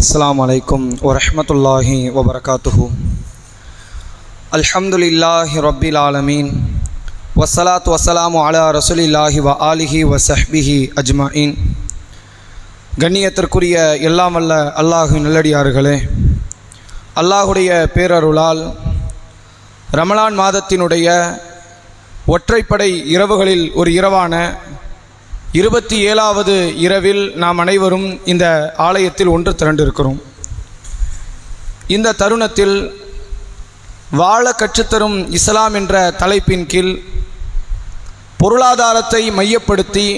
அஸ்ஸலாமு அலைக்கும் வரஹ்மத்துல்லாஹி வபரகாத்துஹு. அல்ஹம்துலில்லாஹி ரப்பில் ஆலமீன் வஸ்ஸலாத்து வஸ்ஸலாமு அலா ரசூலில்லாஹி வ ஆலிஹி வ ஸஹ்பிஹி அஜ்மஈன். கண்ணியத்திற்குரிய எல்லாம் வல்ல அல்லாஹ்வின் நல்லடியார்களே, அல்லாஹுடைய பேரருளால் ரமலான் மாதத்தினுடைய ஒற்றைப்படை இரவுகளில் ஒரு இரவான 27வது இரவில் நாம் அனைவரும் இந்த ஆலயத்தில் ஒன்று திரண்டிருக்கிறோம். இந்த தருணத்தில் வாழ கற்றுத்தரும் இஸ்லாம் என்ற தலைப்பின் கீழ் பொருளாதாரத்தை மையப்படுத்தி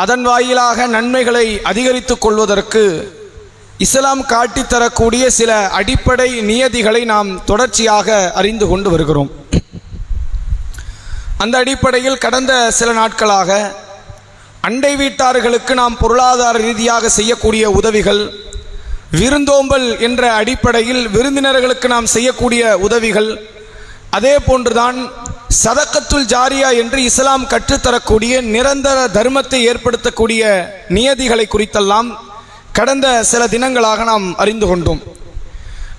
அதன் வாயிலாக நன்மைகளை அதிகரித்து கொள்வதற்கு இஸ்லாம் காட்டித்தரக்கூடிய சில அடிப்படை நியதிகளை நாம் தொடர்ச்சியாக அறிந்து கொண்டு வருகிறோம். அந்த அடிப்படையில் கடந்த சில நாட்களாக அண்டை வீட்டார்களுக்கு நாம் பொருளாதார ரீதியாக செய்யக்கூடிய உதவிகள், விருந்தோம்பல் என்ற அடிப்படையில் விருந்தினர்களுக்கு நாம் செய்யக்கூடிய உதவிகள், அதே போன்றுதான் சதக்கத்துல் ஜாரியா என்று இஸ்லாம் கற்றுத்தரக்கூடிய நிரந்தர தர்மத்தை ஏற்படுத்தக்கூடிய நியதிகளை குறித்தெல்லாம் கடந்த சில தினங்களாக நாம் அறிந்து கொண்டோம்.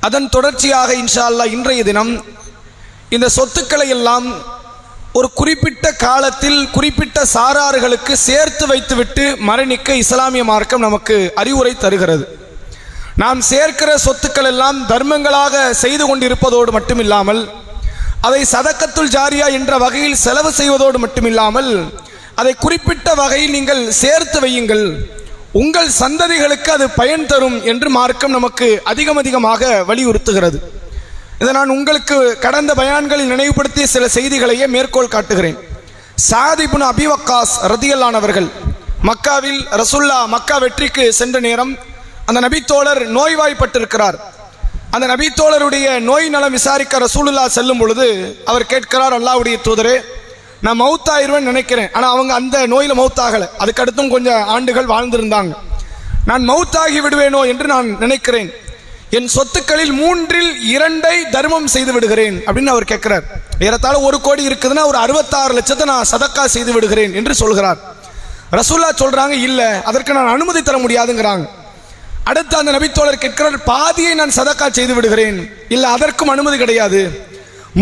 அதன் தொடர்ச்சியாக இன்ஷா அல்லாஹ் இன்றைய தினம் இந்த சொத்துக்களை எல்லாம் ஒரு குறிப்பிட்ட காலத்தில் குறிப்பிட்ட சாரார்களுக்கு சேர்த்து வைத்துவிட்டு மரணிக்க இஸ்லாமிய மார்க்கம் நமக்கு அறிவுரை தருகிறது. நாம் சேர்க்கிற சொத்துக்கள் எல்லாம் தர்மங்களாக செய்து கொண்டிருப்பதோடு மட்டுமில்லாமல் அதை சதக்கத்துல் ஜாரியா என்ற வகையில் செலவு செய்வதோடு மட்டுமில்லாமல் அதை குறிப்பிட்ட வகையில் நீங்கள் சேர்த்து வையுங்கள், உங்கள் சந்ததிகளுக்கு அது பயன் தரும் என்று மார்க்கம் நமக்கு அதிகமாக வலியுறுத்துகிறது. இதை நான் உங்களுக்கு கடந்த பயான்களில் நினைவுபடுத்திய சில செய்திகளையே மேற்கோள் காட்டுகிறேன். சாத் இப்னு அபி வக்காஸ் ரதியல்லாஹு அவர்கள் மக்காவில் ரசூலுல்லா மக்கா வெற்றிக்கு சென்ற நேரம் அந்த நபித்தோழர் நோய்வாய்ப்பட்டிருக்கிறார். அந்த நபித்தோழருடைய நோய் நலம் விசாரிக்க ரசூலுல்லா செல்லும் பொழுது அவர் கேட்கிறார், அல்லாஹ்வுடைய தூதரே, நான் மௌத்தாயிருவேன் நினைக்கிறேன், ஆனால் அவங்க அந்த நோயில் மௌத்தாகலை, அதுக்கடுத்தும் கொஞ்சம் ஆண்டுகள் வாழ்ந்திருந்தாங்க, நான் மௌத்தாகி விடுவேனோ என்று நான் நினைக்கிறேன், என் சொத்துக்களில் 2/3 தர்மம் செய்து விடுகிறேன் அப்படின்னு அவர் கேட்கிறார். ஏறத்தாழ 1 கோடி இருக்குதுன்னா ஒரு 66 லட்சத்தை நான் சதக்கா செய்து விடுகிறேன் என்று சொல்கிறார். ரசூலுல்லாஹ் சொல்றாங்க, இல்ல அதற்கு நான் அனுமதி தர முடியாதுங்கிறாங்க. அடுத்து அந்த நபித்தோழர் கேட்கிறார், பாதியை நான் சதக்கா செய்து விடுகிறேன், இல்ல அதற்கும் அனுமதி கிடையாது,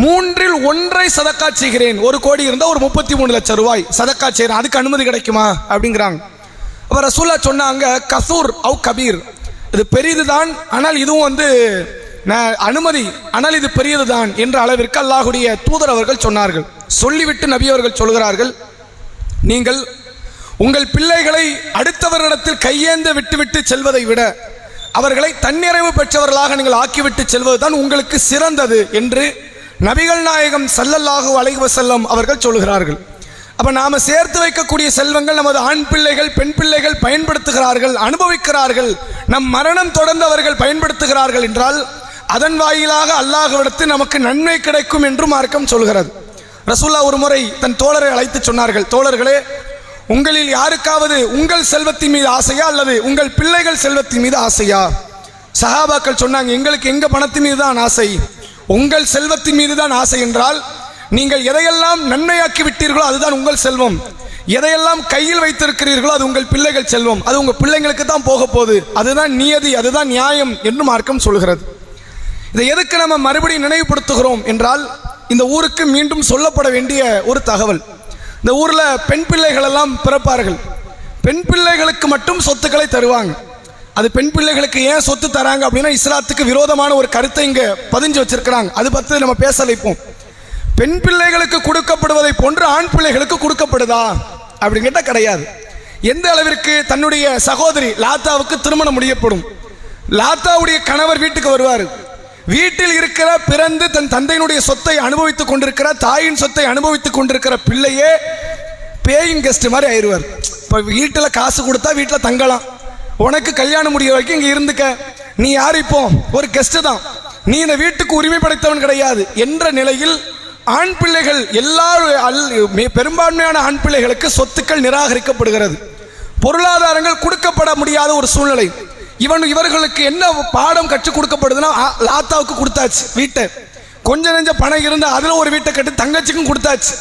1/3 சதக்கா செய்கிறேன், 1 கோடி இருந்தால் ஒரு 33 லட்சம் ரூபாய் சதக்கா செய்கிறேன், அதுக்கு அனுமதி கிடைக்குமா அப்படிங்கிறாங்க. அப்ப ரசூலுல்லாஹ் சொன்னாங்க, கசூர் அவ் கபீர், இது பெரியதுதான், ஆனால் இதுவும் அனுமதி, ஆனால் இது பெரியதுதான் என்ற அளவிற்கு அல்லாஹ்வுடைய தூதர் அவர்கள் சொன்னார்கள். சொல்லிவிட்டு நபி அவர்கள் சொல்கிறார்கள், நீங்கள் உங்கள் பிள்ளைகளை அடுத்தவரிடத்தில் கையேந்த விட்டுவிட்டு செல்வதை விட அவர்களை தன்னிறைவு பெற்றவர்களாக நீங்கள் ஆக்கிவிட்டு செல்வதுதான் உங்களுக்கு சிறந்தது என்று நபிகள் நாயகம் ஸல்லல்லாஹு அலைஹி வஸல்லம் அவர்கள் சொல்கிறார்கள். அப்ப நாம சேர்த்து வைக்கக்கூடிய செல்வங்கள் நமது ஆண் பிள்ளைகள் பெண் பிள்ளைகள் பயன்படுத்துகிறார்கள், அனுபவிக்கிறார்கள், நம் மரணம் தொடர்ந்து அவர்கள் பயன்படுத்துகிறார்கள் என்றால் அதன் வாயிலாக அல்லாஹ்விடத்தில் நமக்கு நன்மை கிடைக்கும் என்று மார்க்கம் சொல்கிறது. ரசூலுல்லாஹ் ஒரு முறை தன் தோழரை அழைத்து சொன்னார்கள், தோழர்களே, உங்களில் யாருக்காவது உங்கள் செல்வத்தின் மீது ஆசையா அல்லது உங்கள் பிள்ளைகள் செல்வத்தின் மீது ஆசையா? சஹாபாக்கள் சொன்னாங்க, எங்களுக்கு எங்க பணத்தின் மீது தான் ஆசை, உங்கள் செல்வத்தின் மீது தான் ஆசை என்றால் நீங்கள் எதையெல்லாம் நன்மையாக்கி விட்டீர்களோ அதுதான் உங்கள் செல்வம், எதையெல்லாம் கையில் வைத்திருக்கிறீர்களோ அது உங்கள் பிள்ளைகள் செல்வம், அது உங்கள் பிள்ளைங்களுக்கு தான் போக போகுது, அதுதான் நியதி, அதுதான் நியாயம் என்று மார்க்கம் சொல்கிறது. இதை எதுக்கு நம்ம மறுபடியும் நினைவுபடுத்துகிறோம் என்றால், இந்த ஊருக்கு மீண்டும் சொல்லப்பட வேண்டிய ஒரு தகவல். இந்த ஊர்ல பெண் பிள்ளைகள் எல்லாம் பிறப்பார்கள், பெண் பிள்ளைகளுக்கு மட்டும் சொத்துக்களை தருவாங்க. அது பெண் பிள்ளைகளுக்கு ஏன் சொத்து தராங்க அப்படின்னா இஸ்லாத்துக்கு விரோதமான ஒரு கருத்தை இங்க பதிஞ்சு வச்சிருக்கிறாங்க. அது பத்தி நம்ம பேச வைப்போம். பெண் பிள்ளைகளுக்கு கொடுக்கப்படுவதை போன்று ஆண் பிள்ளைகளுக்கு கொடுக்கப்படுதா அப்படின்னு கேட்டால் கிடையாது. எந்த அளவிற்கு தன்னுடைய சகோதரி லாத்தாவுக்கு திருமணம் முடியப்படும், லாத்தாவுடைய கணவர் வீட்டுக்கு வருவார், வீட்டில் இருக்கிற பிறந்து தன் தந்தையினுடைய சொத்தை அனுபவித்துக் கொண்டிருக்கிற தாயின் சொத்தை அனுபவித்துக் கொண்டிருக்கிற பிள்ளையே பேயிங் கெஸ்ட் மாதிரி ஆயிடுவார். இப்போ வீட்டில் காசு கொடுத்தா வீட்டில் தங்கலாம், உனக்கு கல்யாணம் முடிய வரைக்கும் இங்கே இருந்துக்க, நீ யார் இப்போ ஒரு கெஸ்ட் தான், நீ இந்த வீட்டுக்கு உரிமை படைத்தவன் கிடையாது என்ற நிலையில் ஆண் பிள்ளைகள் எல்லாரும் பெரும்பான்மையான ஆண் பிள்ளைகளுக்கு சொத்துக்கள் நிராகரிக்கப்படுகிறது, பொருளாதாரங்கள் கொடுக்கப்பட முடியாத ஒரு சூழ்நிலை. இவர்களுக்கு என்ன பாடம் கற்றுக் கொடுக்கப்படுதுன்னா, லாத்தாவுக்கு கொடுத்தாச்சு வீட்டை, கொஞ்ச நெஞ்ச பணம் இருந்தால் அதில் ஒரு வீட்டை கட்டி தங்கச்சிக்கும் கொடுத்தாச்சு,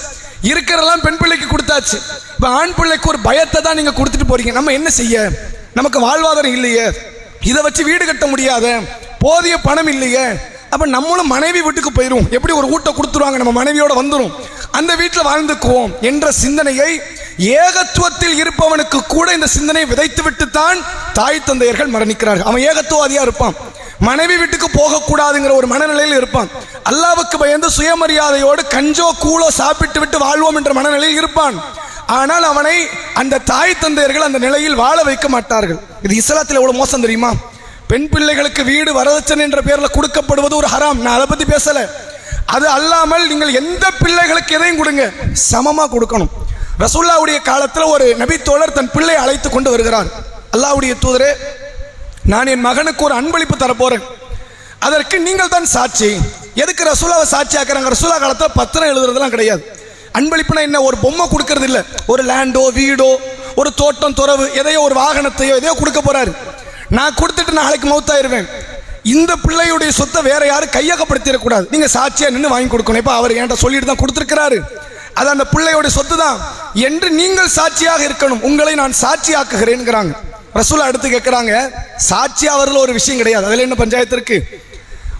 இருக்கிறதெல்லாம் பெண் பிள்ளைக்கு கொடுத்தாச்சு. இப்போ ஆண் பிள்ளைக்கு ஒரு பயத்தை தான் நீங்கள் கொடுத்துட்டு போறீங்க. நம்ம என்ன செய்ய? நமக்கு வாழ்வாதாரம் இல்லையே, இதை வச்சு வீடு கட்ட முடியாத, போதிய பணம் இல்லையே, அப்ப நம்மளும் மனைவி வீட்டுக்கு போயிடும், எப்படி ஒரு வீட்டை கொடுத்துருவாங்க, நம்ம மனைவியோட வந்துடும், அந்த வீட்டில் வாழ்ந்துக்குவோம் என்ற சிந்தனையை ஏகத்துவத்தில் இருப்பவனுக்கு கூட இந்த சிந்தனையை விதைத்து விட்டுத்தான் தாய் தந்தையர்கள் மரணிக்கிறார்கள். அவன் ஏகத்துவாதியா இருப்பான், மனைவி வீட்டுக்கு போகக்கூடாதுங்கிற ஒரு மனநிலையில் இருப்பான், அல்லாவுக்கு பயந்து சுயமரியாதையோடு கஞ்சோ கூழோ சாப்பிட்டு விட்டு வாழ்வோம் என்ற மனநிலையில் இருப்பான். ஆனால் அவனை அந்த தாய் தந்தையர்கள் அந்த நிலையில் வாழ வைக்க மாட்டார்கள். இது இஸ்லாத்தில் எவ்வளவு மோசம் தெரியுமா? பெண் பிள்ளைகளுக்கு வீடு வரதட்சணை என்ற பெயரில் கொடுக்கப்படுவது ஒரு ஹராம். நான் அதை பத்தி பேசல. அது அல்லாமல் நீங்கள் எந்த பிள்ளைகளுக்கு எதையும் கொடுங்க, சமமா கொடுக்கணும். ரசூலுல்லாஹ்வுடைய காலத்தில் ஒரு நபித்தோழர் தன் பிள்ளை அழைத்து கொண்டு வருகிறார். அல்லாஹ்வுடைய தூதரே, நான் என் மகனுக்கு ஒரு அன்பளிப்பு தரப்போறேன், அதற்கு நீங்கள் தான் சாட்சி. எதுக்கு ரசூலுல்லாஹ்வை சாட்சி ஆக்குறாங்க? ரசூலுல்லாஹ் காலத்தில் பத்திரம் எழுதுறதுலாம் கிடையாது. அன்பளிப்புனா என்ன? ஒரு பொம்மை கொடுக்கறது இல்லை, ஒரு லேண்டோ வீடோ ஒரு தோட்டம் துறவு எதையோ ஒரு வாகனத்தையோ எதையோ கொடுக்க போறாரு. நான் கொடுத்துட்டு நாளைக்கு மௌத்தாயிருவேன், இந்த பிள்ளையுடைய சொத்தை வேற யாரும் கையகப்படுத்திடக்கூடாது, நீங்க சாட்சியா நின்று வாங்கி கொடுக்கணும். இப்போ அவர் என்கிட்ட சொல்லிட்டு தான் கொடுத்துருக்கிறாரு, அது அந்த பிள்ளையோட சொத்து தான் என்று நீங்கள் சாட்சியாக இருக்கணும், உங்களை நான் சாட்சியாக்குகிறேன்ங்கிறாங்க. ரசூல் அடுத்து கேட்கிறாங்க, சாட்சியா வரல ஒரு விஷயம் கிடையாது, அதில் என்ன பஞ்சாயத்து இருக்கு?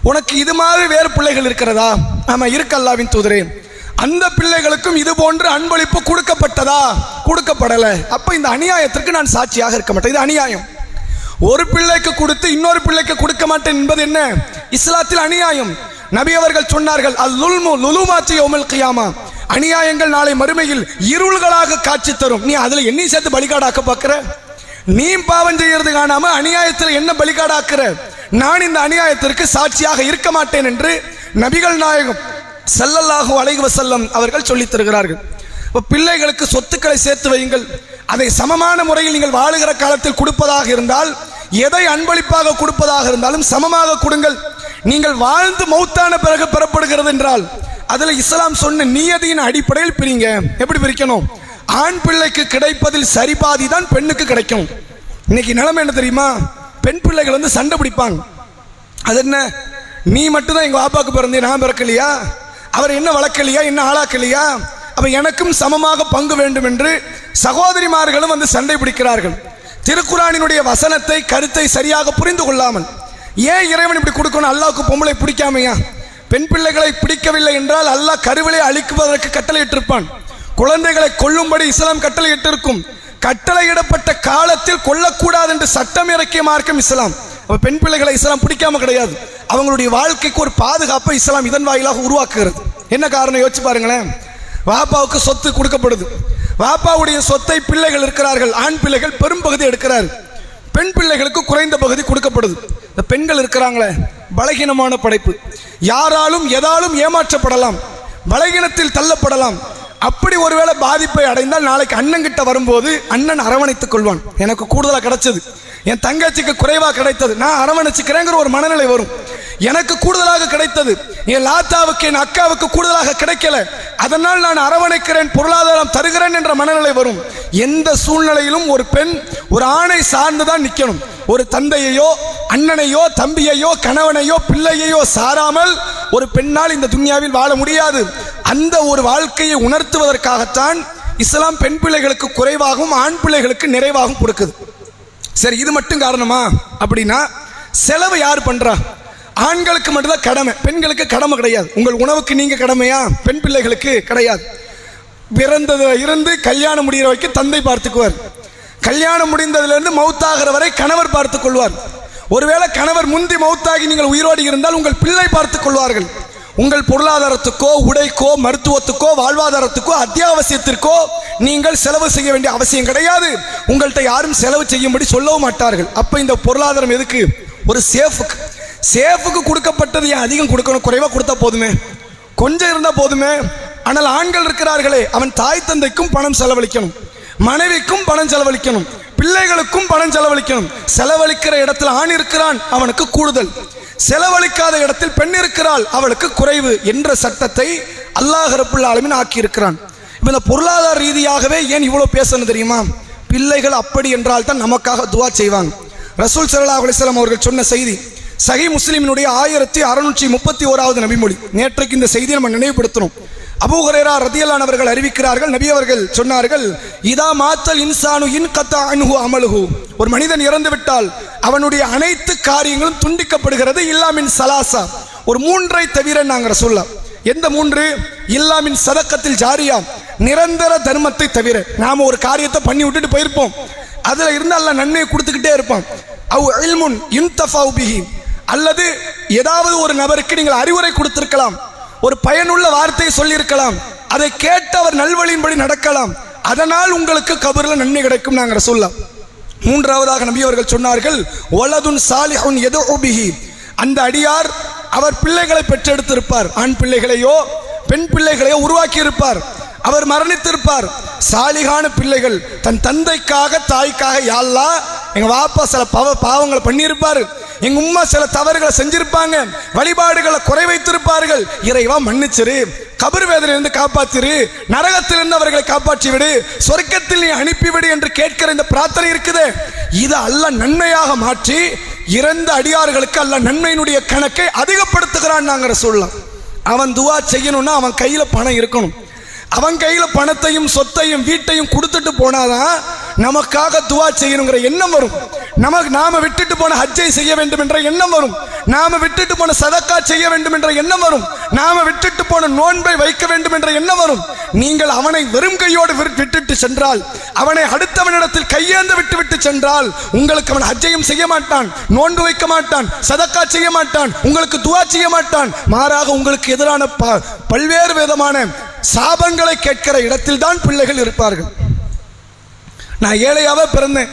உனக்கு இது மாதிரி வேறு பிள்ளைகள் இருக்கிறதா? ஆமா இருக்கு அல்லாஹ்வின் தூதரே. அந்த பிள்ளைகளுக்கும் இது போன்று அன்பளிப்பு கொடுக்கப்பட்டதா? கொடுக்கப்படல. அப்ப இந்த அநியாயத்திற்கு நான் சாட்சியாக இருக்க மாட்டேன், இது அநியாயம். ஒரு பிள்ளைக்கு கொடுத்து இன்னொரு பிள்ளைக்கு கொடுக்க மாட்டேன் என்பது என்ன? இஸ்லாத்தில் அநியாயம். நபி அவர்கள் சொன்னார்கள், அல்-லுல்மு லுலுமாத்தி யௌமல் கியாமா, அநியாயங்கள் நாளை மறுமையில் இருள்களாக காட்சி தரும். நீ அதுல என்ன சேர்த்து பலிகாடாக்க பார்க்கிற? நீ பாவம் செய்யறது காணாம அநியாயத்தில் என்ன பலிகாடாக்குற? நான் இந்த அநியாயத்திற்கு சாட்சியாக இருக்க மாட்டேன் என்று நபிகள் நாயகம் ஸல்லல்லாஹு அலைஹி வஸல்லம் அவர்கள் சொல்லித் தருகிறார்கள். பிள்ளைகளுக்கு சொத்துக்களை சேர்த்து வையுங்கள், அதை சமமான முறையில் நீங்கள் வாழுகிற காலத்தில் கொடுப்பதாக இருந்தால், எதை அன்பளிப்பாக கொடுப்பதாக இருந்தாலும் சமமாக கொடுங்கள். நீங்கள் வாழ்ந்து மௌத்தான பிறகு பெறப்படுகிறது என்றால் அதில் இஸ்லாம் சொன்ன நியதியின் அடிப்படையில் பிரிங்க. எப்படி பிரிக்கணும்? ஆண் பிள்ளைக்கு கிடைப்பதில் சரிபாதி தான் பெண்ணுக்கு கிடைக்கும். இன்னைக்கு நிலைமை என்ன தெரியுமா? பெண் பிள்ளைகள் வந்து சண்டை பிடிப்பாங்க. அது என்ன, நீ மட்டும்தான் எங்க வாப்பாக்கு பிறந்தே, நான் பிறக்கலையா? அவர் என்ன வளர்க்கலையா, என்ன ஆளாக்கலையா? அப்ப எனக்கும் சமமாக பங்கு வேண்டும் என்று சகோதரிமார்களும் வந்து சண்டை பிடிக்கிறார்கள். திருக்குரானினுடைய வசனத்தை கருத்தை சரியாக புரிந்து கொள்ளாமல். ஏன் இறைவன் இப்படி கொடுக்கணும்? அல்லாஹ்வுக்கு பொம்பளை பிடிக்காமையா? பெண் பிள்ளைகளை பிடிக்கவில்லை என்றால் அல்லாஹ் கருவிலை அழிக்குவதற்கு கட்டளையிட்டிருப்பான். குழந்தைகளை கொல்லும்படி இஸ்லாம் கட்டளையிட்டிருக்கும். கட்டளையிடப்பட்ட காலத்தில் கொல்லக்கூடாது என்று சட்டம் இறக்கிய மார்க்கம் இஸ்லாம். அப்ப பெண் பிள்ளைகளை இஸ்லாம் பிடிக்காம கிடையாது, அவங்களுடைய வாழ்க்கைக்கு ஒரு பாதுகாப்பை இஸ்லாம் இதன் வாயிலாக உருவாக்குகிறது. என்ன காரணம் யோசிச்சு பாருங்களேன். வாப்பாவுக்கு சொத்து கொடுக்கப்படுது, வாப்பாவுடைய சொத்தை பிள்ளைகள் இருக்கிறார்கள், ஆண் பிள்ளைகள் பெரும் பகுதி எடுக்கிறார், பெண் பிள்ளைகளுக்கு குறைந்த பகுதி கொடுக்கப்படுது. இந்த பெண்கள் இருக்கிறாங்களே, பலகீனமான படைப்பு, யாராலும் எதாலும் ஏமாற்றப்படலாம், பலகீனத்தில் தள்ளப்படலாம். அப்படி ஒருவேளை பாதிப்பை அடைந்தால் நாளைக்கு அண்ணன் கிட்ட வரும்போது அண்ணன் அரவணைத்துக் கொள்வான். எனக்கு கூடுதலாக கிடைச்சது, என் தங்கச்சிக்கு குறைவாக கிடைத்தது, நான் அரவணைச்சுக்கிறேங்கிற ஒரு மனநிலை வரும். எனக்கு கூடுதலாக கிடைத்தது, என் லாத்தாவுக்கு என் அக்காவுக்கு கூடுதலாக கிடைக்கல, அதனால் நான் அரவணைக்கிறேன், பொருளாதாரம் தருகிறேன் என்ற மனநிலை வரும். எந்த சூழ்நிலையிலும் ஒரு பெண் ஒரு ஆணை சார்ந்துதான் நிற்கணும். ஒரு தந்தையையோ அண்ணனையோ தம்பியையோ கணவனையோ பிள்ளையையோ சாராமல் ஒரு பெண்ணால் இந்த துன்யாவில் வாழ முடியாது. அந்த ஒரு வாழ்க்கையை உணர்த்துவதற்காகத்தான் இஸ்லாம் பெண் பிள்ளைகளுக்கு குறைவாகவும் ஆண் பிள்ளைகளுக்கு நிறைவாகவும் கொடுக்குது. சரி, இது மட்டும் காரணமா? அப்படின்னா செலவு யார் பண்றா? ஆண்களுக்கு மட்டும்தான் கடமை, பெண்களுக்கு கடமை கிடையாது. உங்கள் உணவுக்கு நீங்க கடமையா? பெண் பிள்ளைகளுக்கு கிடையாது. பிறந்ததுல இருந்து கல்யாணம் முடிகிற வரைக்கும் தந்தை பார்த்துக்குவார், கல்யாணம் முடிந்ததிலிருந்து மௌத்தாகிற வரை கணவர் பார்த்துக் கொள்வார். ஒருவேளை கணவர் முந்தி மௌத்தாகி நீங்கள் உயிரோடு இருந்தால் உங்கள் பிள்ளை பார்த்துக் கொள்வார்கள். உங்கள் பொருளாதாரத்துக்கோ உடைக்கோ மருத்துவத்துக்கோ வாழ்வாதாரத்துக்கோ அத்தியாவசியத்திற்கோ நீங்கள் செலவு செய்ய வேண்டிய அவசியம் கிடையாது. உங்கள்கிட்ட யாரும் செலவு செய்யும்படி சொல்லவும் மாட்டார்கள். அப்ப இந்த பொருளாதாரம் எதுக்கு? ஒரு சேஃபுக்கு கொடுக்கப்பட்டது. ஏன் அதிகம் கொடுக்கணும்? குறைவா கொடுத்தா போதுமே, கொஞ்சம் இருந்தா போதுமே. ஆனால் ஆண்கள் இருக்கிறார்களே, அவன் தாய் தந்தைக்கும் பணம் செலவழிக்கணும், மனைவிக்கும் பணம் செலவழிக்கணும், பிள்ளைகளுக்கும் பணம் செலவழிக்கணும். செலவழிக்கிற இடத்துல ஆண் இருக்கிறான், அவனுக்கு கூடுதல். செலவழிக்காத இடத்தில் பெண் இருக்கிறாள், அவளுக்கு குறைவு என்ற சட்டத்தை அல்லாஹ் ரப்புல் ஆலமீன் ஆக்கி இருக்கிறான். இப்போ இந்த பொருளாதார ரீதியாகவே ஏன் இவ்வளவு பேசணும் தெரியுமா? பிள்ளைகள் அப்படி என்றால் தான் நமக்காக துவா செய்வாங்க. ரசூல் ஸல்லல்லாஹு அலைஹி வஸல்லம் அவர்கள் சொன்ன செய்தி சஹீஹ் முஸ்லிமினுடைய 1631வது நபிமொழி. நேற்றைக்கு இந்த செய்தியை நம்ம நினைவுபடுத்தணும். அபூ ஹுரைரா ரலியல்லாஹு அன்ஹு அவர்கள் அறிவிக்கிறார்கள், நபி அவர்கள் சொன்னார்கள், இதா மாத்தல் இன்சானு இன்கத்தா அன்ஹு அமலுஹு, ஒரு மனிதன் இறந்து விட்டால் அவனுடைய அனைத்து காரியங்களும் துண்டிக்கப்படுகிறது, இல்லாமின் சலாசா, ஒரு மூன்றை தவிர. நாங்கள் ரசூலுல்லாஹ், எந்த மூன்று? இல்லாமின் சதக்கத்தில் ஜாரியா, நிரந்தர தர்மத்தை தவிர. நாம ஒரு காரியத்தை பண்ணி விட்டுட்டு போயிருப்போம், அதுல இருந்து அல்லாஹ் நன்மையை கொடுத்துக்கிட்டே இருப்பான். அவ் இல்முன் யுன்தஃபவு பிஹி, அல்லது ஏதாவது ஒரு நபருக்கு நீங்கள் அறிவுரை கொடுத்திருக்கலாம், ஒரு பயனுள்ள வார்த்தையை சொல்லியிருக்கலாம், அதை கேட்டு அவர் நல்வழியின்படி நடக்கலாம், அதனால் உங்களுக்கு கபர்ல நன்மை கிடைக்கும். நாங்கள் ரசூலுல்லாஹ். மூன்றாவதாக நபி அவர்கள் சொன்னார்கள், வலதுன் சாலிஹுன் யதுஉ பிஹி, அந்த அடியார் அவர் பிள்ளைகளை பெற்றெடுத்திருப்பார், ஆண் பிள்ளைகளையோ பெண் பிள்ளைகளையோ உருவாக்கி இருப்பார், அவர் மரணித்திருப்பார். சாலிகான பிள்ளைகள் தன் தந்தைக்காக தாய்க்காக, யா அல்லாஹ் எங்க வாப்பா சில பாவங்களை பண்ணியிருப்பாரு, எங்க உம்மா சில தவறுகளை செஞ்சிருப்பாங்க, வழிபாடுகளை குறை வைத்திருப்பார்கள், இறைவா மன்னிச்சிரு, கபர் வேதனையிலிருந்து காப்பாத்திரு, நரகத்திலிருந்து அவர்களை காப்பாற்றி விடு, சொர்க்கத்தில் நீ அனுப்பிவிடு என்று கேட்கிற இந்த பிரார்த்தனை இருக்குது, இதை அல்லாஹ் நன்மையாக மாற்றி இறந்த அடியார்களுக்கு அல்லாஹ் நன்மையினுடைய கணக்கை அதிகப்படுத்துகிறான். நாங்கள் ரசூலுல்லாஹ். அவன் துவா செய்யணும்னா அவன் கையில பணம் இருக்கணும், அவன் கையில பணத்தையும் சொத்தையும் வீட்டையும் கொடுத்துட்டு போனாதான் நமக்காக துவா செய்யணுங்கிற எண்ணம் வரும். நாம விட்டுட்டு போன ஹஜ்ஜை செய்ய வேண்டும் என்ற எண்ணம் வரும், நாம விட்டுட்டு போன சதக்கா செய்ய வேண்டும் என்ற எண்ணம் வரும், நாம விட்டுட்டு போன நோன்பை வைக்க வேண்டும் என்ற எண்ணம் வரும். நீங்கள் அவனை வெறும் கையோடு விட்டுட்டு சென்றால், அவனை அடுத்தவனிடத்தில் கையேந்து விட்டு சென்றால், உங்களுக்கு அவன் ஹஜ்ஜையும் செய்ய மாட்டான், நோன்பு வைக்க மாட்டான், சதக்கா செய்ய மாட்டான், உங்களுக்கு துவா செய்ய மாட்டான், மாறாக உங்களுக்கு எதிரான பல்வேறு விதமான சாபங்களை கேட்கிற இடத்தில் தான் பிள்ளைகள் இருப்பார்கள். நான் ஏழையாவே பிறந்தேன்,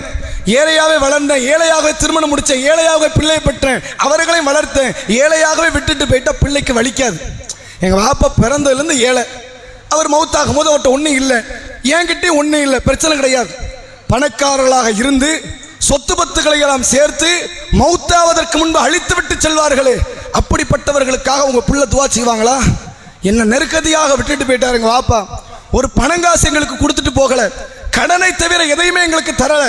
ஏழையாவே வளர்ந்தேன், ஏழையாகவே திருமணம் முடிச்சேன், ஏழையாகவே பிள்ளை பெற்றேன், அவர்களையும் வளர்த்தேன், ஏழையாகவே விட்டுட்டு போயிட்டா பிள்ளைக்கு வலிக்காது. எங்க வாப்பா பிறந்ததுலேருந்து ஏழை, அவர் மௌத்தாகும் போது அவர்கிட்ட ஒன்றும் இல்லை, என்கிட்டயும் ஒன்றும் இல்லை, பிரச்சனை கிடையாது. பணக்காரர்களாக இருந்து சொத்து பத்துக்களை எல்லாம் சேர்த்து மௌத்தாவதற்கு முன்பு அழித்து விட்டு செல்வார்களே, அப்படிப்பட்டவர்களுக்காக உங்க பிள்ளை துவா செய்வாங்களா? என்ன நெருக்கடியாக விட்டுட்டு போயிட்டாரு எங்க வாப்பா, ஒரு பணங்காசு எங்களுக்கு கொடுத்துட்டு போகல, கடனை தவிர எதையுமே எங்களுக்கு தரல,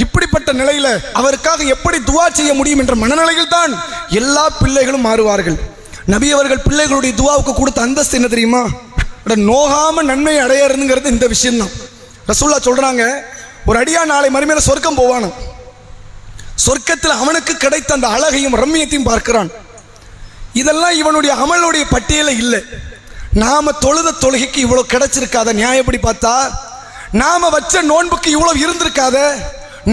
இப்படிப்பட்ட நிலையில அவருக்காக எப்படி துவா செய்ய முடியும் என்ற மனநிலையில் தான் எல்லா பிள்ளைகளும் மாறுவார்கள். நபி அவர்கள் பிள்ளைகளுடைய துவாவுக்கு கொடுத்த அந்தஸ்து என்ன தெரியுமா? நோகாம நன்மை அடையிறதுங்கிறது இந்த விஷயம் தான். ரசூலுல்லாஹ் சொல்றாங்க, ஒரு அடியா நாளை மறுமையில சொர்க்கம் போவானாம், சொர்க்கத்தில் அவனுக்கு கிடைத்த அந்த அழகையும் ரம்மியத்தையும் பார்க்கிறான். இதெல்லாம் இவனுடைய அமலுடைய பட்டியல இல்லை. நாம தொழுத தொழுகைக்கு இவ்வளவு கிடைச்சிருக்காத, நியாயப்படி பார்த்தா நாம வச்ச நோன்புக்கு இவ்வளவு இருந்திருக்காத,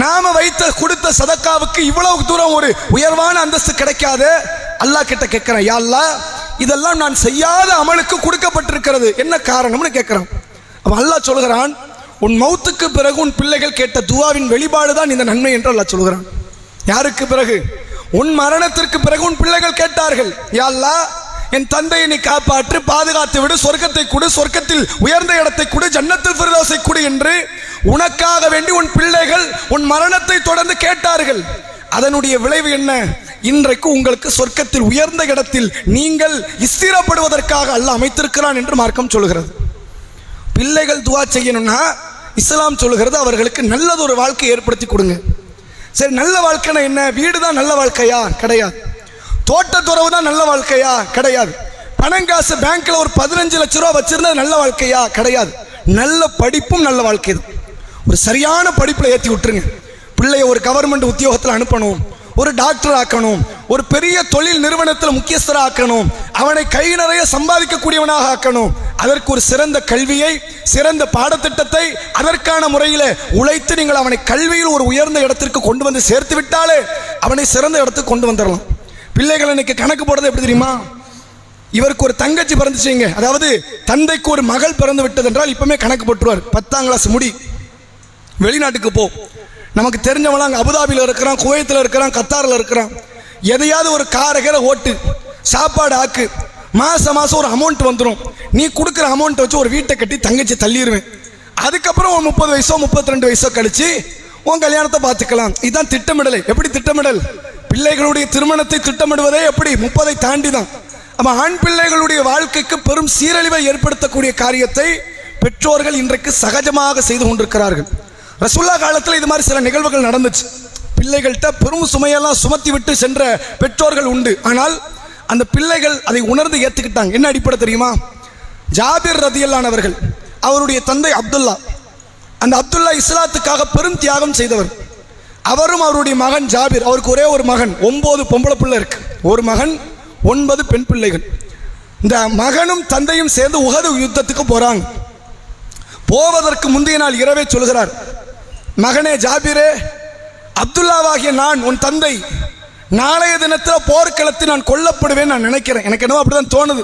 நாம வைத்த கொடுத்த சதக்காவுக்கு இவ்வளவு தூரம் ஒரு உயர்வான அந்தஸ்து கிடைக்காத. அல்லாஹ் கிட்ட கேட்கிறேன், யா அல்லாஹ் இதெல்லாம் நான் செய்யாத அமலுக்கு கொடுக்கப்பட்டிருக்கிறது, என்ன காரணம்னு கேட்கிறான். அவன் அல்லாஹ் சொல்கிறான், உன் மௌத்துக்கு பிறகு உன் பிள்ளைகள் கேட்ட துவாவின் வெளிப்பாடுதான் இந்த நன்மை என்று அல்லாஹ் சொல்கிறான். யாருக்கு பிறகு? உன் மரணத்திற்கு பிறகு உன் பிள்ளைகள் கேட்டார்கள், யா அல்லாஹ் என் தந்தையை நீ காப்பாற்று, பாதுகாத்து விடு, சொர்க்கத்தை கொடு, சொர்க்கத்தில் உயர்ந்த இடத்தை கொடு, ஜன்னத்துல் ஃபிர்தௌஸை கொடு என்று உனக்காக வேண்டி உன் பிள்ளைகள் உன் மரணத்தை தொடர்ந்து கேட்டார்கள். அதனுடைய விளைவு என்ன? இன்றைக்கு உங்களுக்கு சொர்க்கத்தில் உயர்ந்த இடத்தில் நீங்கள் ஸ்திரப்படுவதற்காக அல்லாஹ் அமைத்திருக்கிறான் என்று மார்க்கம் சொல்கிறது. பிள்ளைகள் துவா செய்யணும்னா இஸ்லாம் சொல்கிறது அவர்களுக்கு நல்லதொரு வாழ்க்கை ஏற்படுத்தி கொடுங்க. சரி, நல்ல வாழ்க்கைனா என்ன? வீடு தான் நல்ல வாழ்க்கையா? கிடையாது. தோட்டத்துறவு தான் நல்ல வாழ்க்கையா? கிடையாது. பணங்காசு பேங்க்ல ஒரு 15 லட்சம் ரூபா வச்சிருந்தா நல்ல வாழ்க்கையா? கிடையாது. நல்ல படிப்பும் நல்ல வாழ்க்கை தான். ஒரு சரியான படிப்புல ஏற்றி விட்டுருங்க. பிள்ளைய ஒரு கவர்மெண்ட் உத்தியோகத்தில் அனுப்பணும், ஒரு டாக்டர் ஆக்கணும், ஒரு பெரிய தொழில் நிறுவனத்தில் முக்கியஸ்தராக ஆக்கணும், அவனை கை நிறைய சம்பாதிக்கக்கூடியவனாக ஆக்கணும். அதற்கு ஒரு சிறந்த கல்வியை, சிறந்த பாடத்திட்டத்தை அதற்கான முறையில் உழைத்து நீங்கள் அவனை கல்வியில் ஒரு உயர்ந்த இடத்திற்கு கொண்டு வந்து சேர்த்து விட்டாலே அவனை சிறந்த இடத்துக்கு கொண்டு வந்துடலாம். பிள்ளைகள் இன்னைக்கு கணக்கு போடுறது எப்படி தெரியுமா? இவருக்கு ஒரு தங்கச்சி பிறந்துச்சுங்க, அதாவது தந்தைக்கு ஒரு மகள் பிறந்து விட்டது என்றால் இப்பவுமே கணக்கு போட்டுருவார். 10ஆம் கிளாஸ் முடி, வெளிநாட்டுக்கு போ, நமக்கு தெரிஞ்சவங்க அங்கே அபுதாபியில் இருக்கிறான், குவைத்தில் இருக்கிறான், கத்தாரில் இருக்கிறான், எதையாவது ஒரு காரகரை ஓட்டு, சாப்பாடு ஆக்கு, மாதம் ஒரு அமௌண்ட் வந்துடும், நீ கொடுக்குற அமௌண்ட்டை வச்சு ஒரு வீட்டை கட்டி தங்கச்சி தள்ளிடுவேன், அதுக்கப்புறம் ஒரு 30 வயசோ 32 வயசோ கழிச்சு உன் கல்யாணத்தை பார்த்துக்கலாம். இதுதான் திட்டமிடலை. எப்படி திட்டமிடல்? பிள்ளைகளுடைய திருமணத்தை திட்டமிடுவதே எப்படி? 30ஐ தாண்டி தான். அப்போ ஆண் பிள்ளைகளுடைய வாழ்க்கைக்கு பெரும் சீரழிவை ஏற்படுத்தக்கூடிய காரியத்தை பெற்றோர்கள் இன்றைக்கு சகஜமாக செய்து கொண்டிருக்கிறார்கள். ரசூலுல்லாஹ் காலத்தில் இது மாதிரி சில நிகழ்வுகள் நடந்துச்சு. பிள்ளைகள்கிட்ட பெரும் சுமையெல்லாம் சுமத்தி விட்டு சென்ற பெற்றோர்கள் உண்டு. ஆனால் அந்த பிள்ளைகள் அதை உணர்ந்து ஏற்றுக்கிட்டாங்க. என்ன அடிப்படை தெரியுமா? ஜாபிர் ரதியல்லாஹு அவர்கள், அவருடைய தந்தை அப்துல்லா. அந்த அப்துல்லா இஸ்லாத்துக்காக பெரும் தியாகம் செய்தவர். அவரும் அவருடைய மகன் ஜாபிர், அவருக்கு ஒரே ஒரு மகன், 9 பொம்பளை பிள்ளை இருக்கு, ஒரு மகன் 9 பெண் பிள்ளைகள். இந்த மகனும் தந்தையும் சேர்ந்து உஹது யுத்தத்துக்கு போறாங்க. போவதற்கு முந்தைய நாள் இரவே சொல்கிறார், மகனே ஜாபிரே, அப்துல்லாவாகிய நான் உன் தந்தை நாளைய தினத்தில் போர்க்களத்தில் நான் கொல்லப்படுவேன் நான் நினைக்கிறேன். எனக்கு என்னவோ அப்படிதான் தோணுது.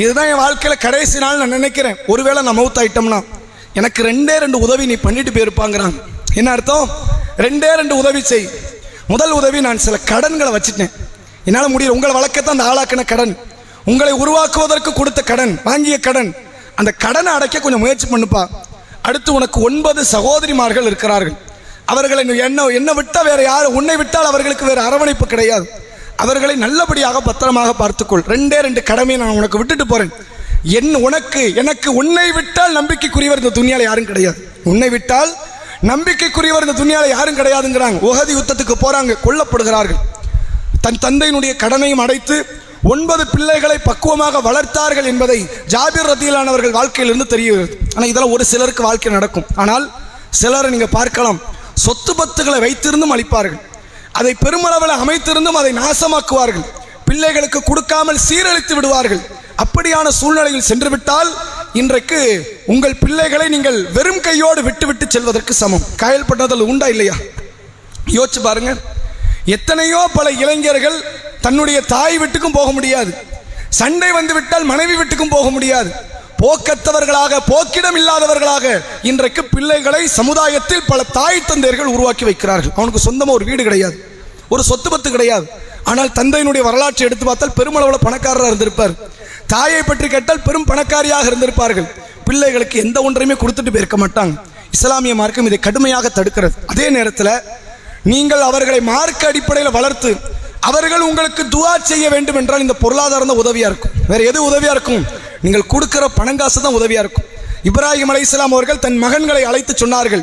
இதுதான் என் வாழ்க்கையில் கடைசி நாள் நான் நினைக்கிறேன். ஒருவேளை நான் மவுத் ஆயிட்டோம்னா எனக்கு 2 உதவி நீ பண்ணிட்டு போயிருப்பாங்கிறாங்க. என்ன அர்த்தம்? 2 உதவி செய். முதல் உதவி, நான் சில கடன்களை வச்சுட்டேன், என்னால் முடியல. உங்களை வழக்கத்தான் அந்த ஆளாக்கின கடன், உங்களை உருவாக்குவதற்கு கொடுத்த கடன், வாங்கிய கடன், அந்த கடனை அடைக்க கொஞ்சம் முயற்சி பண்ணுப்பா. அடுத்து உனக்கு 9 சகோதரிமார்கள் இருக்கிறார்கள். அவர்களை என்ன விட்டால் வேற யார், உன்னை விட்டால் அவர்களுக்கு வேறு அரவணைப்பு கிடையாது. அவர்களை நல்லபடியாக பத்திரமாக பார்த்துக்கொள். 2 கடமையை நான் உனக்கு விட்டுட்டு போறேன். எனக்கு உன்னை விட்டால் நம்பிக்கைக்குரியவர் இந்த துணியால யாரும் கிடையாது. உன்னை விட்டால் நம்பிக்கைக்குரியவர் இந்த துணியால யாரும் கிடையாதுங்கிறாங்க. உஹது யுத்தத்துக்கு போறாங்க, கொல்லப்படுகிறார்கள். தன் தந்தையினுடைய கடனையும் அடைத்து 9 பிள்ளைகளை பக்குவமாக வளர்த்தார்கள் என்பதை ஜாபிர் ரதியல்லாஹு அவர்கள் வாழ்க்கையிலிருந்து தெரிகிறது. ஆனால் இதெல்லாம் ஒரு சிலருக்கு வாழ்க்கை நடக்கும். ஆனால் சிலரை நீங்க பார்க்கலாம், சொத்து பத்துகளை வைத்திருந்தும் அளிப்பார்கள், அதை பெருமளவில் அமைத்திருந்தும் அதை நாசமாக்குவார்கள், பிள்ளைகளுக்கு கொடுக்காமல் சீரழித்து விடுவார்கள். அப்படியான சூழ்நிலையில் சென்றுவிட்டால் இன்றைக்கு உங்கள் பிள்ளைகளை நீங்கள் வெறும் கையோடு விட்டு செல்வதற்கு சமம். காயல்பட்டதில் உண்டா இல்லையா? யோசிச்சு பாருங்க. எத்தனையோ பல இளைஞர்கள் தன்னுடைய தாய் வீட்டுக்கும் போக முடியாது, சண்டை வந்து விட்டால் மனைவி வீட்டுக்கும் போக முடியாது, போக்கத்தவர்களாக, போக்கிடம் இல்லாதவர்களாக இன்றைக்கு பிள்ளைகளை சமுதாயத்தில் பல தாய் தந்தையர்கள் உருவாக்கி வைக்கிறார்கள். அவனுக்கு சொந்தமாக ஒரு வீடு கிடையாது, ஒரு சொத்து பத்து கிடையாது. ஆனால் தந்தையினுடைய வரலாற்றை எடுத்து பார்த்தால் பெருமளவில் பணக்காரராக இருந்திருப்பார். தாயை பற்றி கேட்டால் பெரும் பணக்காரியாக இருந்திருப்பார்கள். பிள்ளைகளுக்கு எந்த ஒன்றையுமே கொடுத்துட்டு போயிருக்க மாட்டாங்க. இஸ்லாமிய மார்க்கம் இதை கடுமையாக தடுக்கிறது. அதே நேரத்தில் நீங்கள் அவர்களை மார்க்க அடிப்படையில் வளர்த்து அவர்கள் உங்களுக்கு துஆ செய்ய வேண்டும் என்றால் இந்த பொருளாதாரம் தான் உதவியா இருக்கும். வேற எது உதவியா இருக்கும்? நீங்கள் கொடுக்கிற பணங்காசு தான் உதவியா இருக்கும். இப்ராஹிம் அலைஹிஸ்ஸலாம் அவர்கள் தன் மகன்களை அழைத்து சொன்னார்கள்,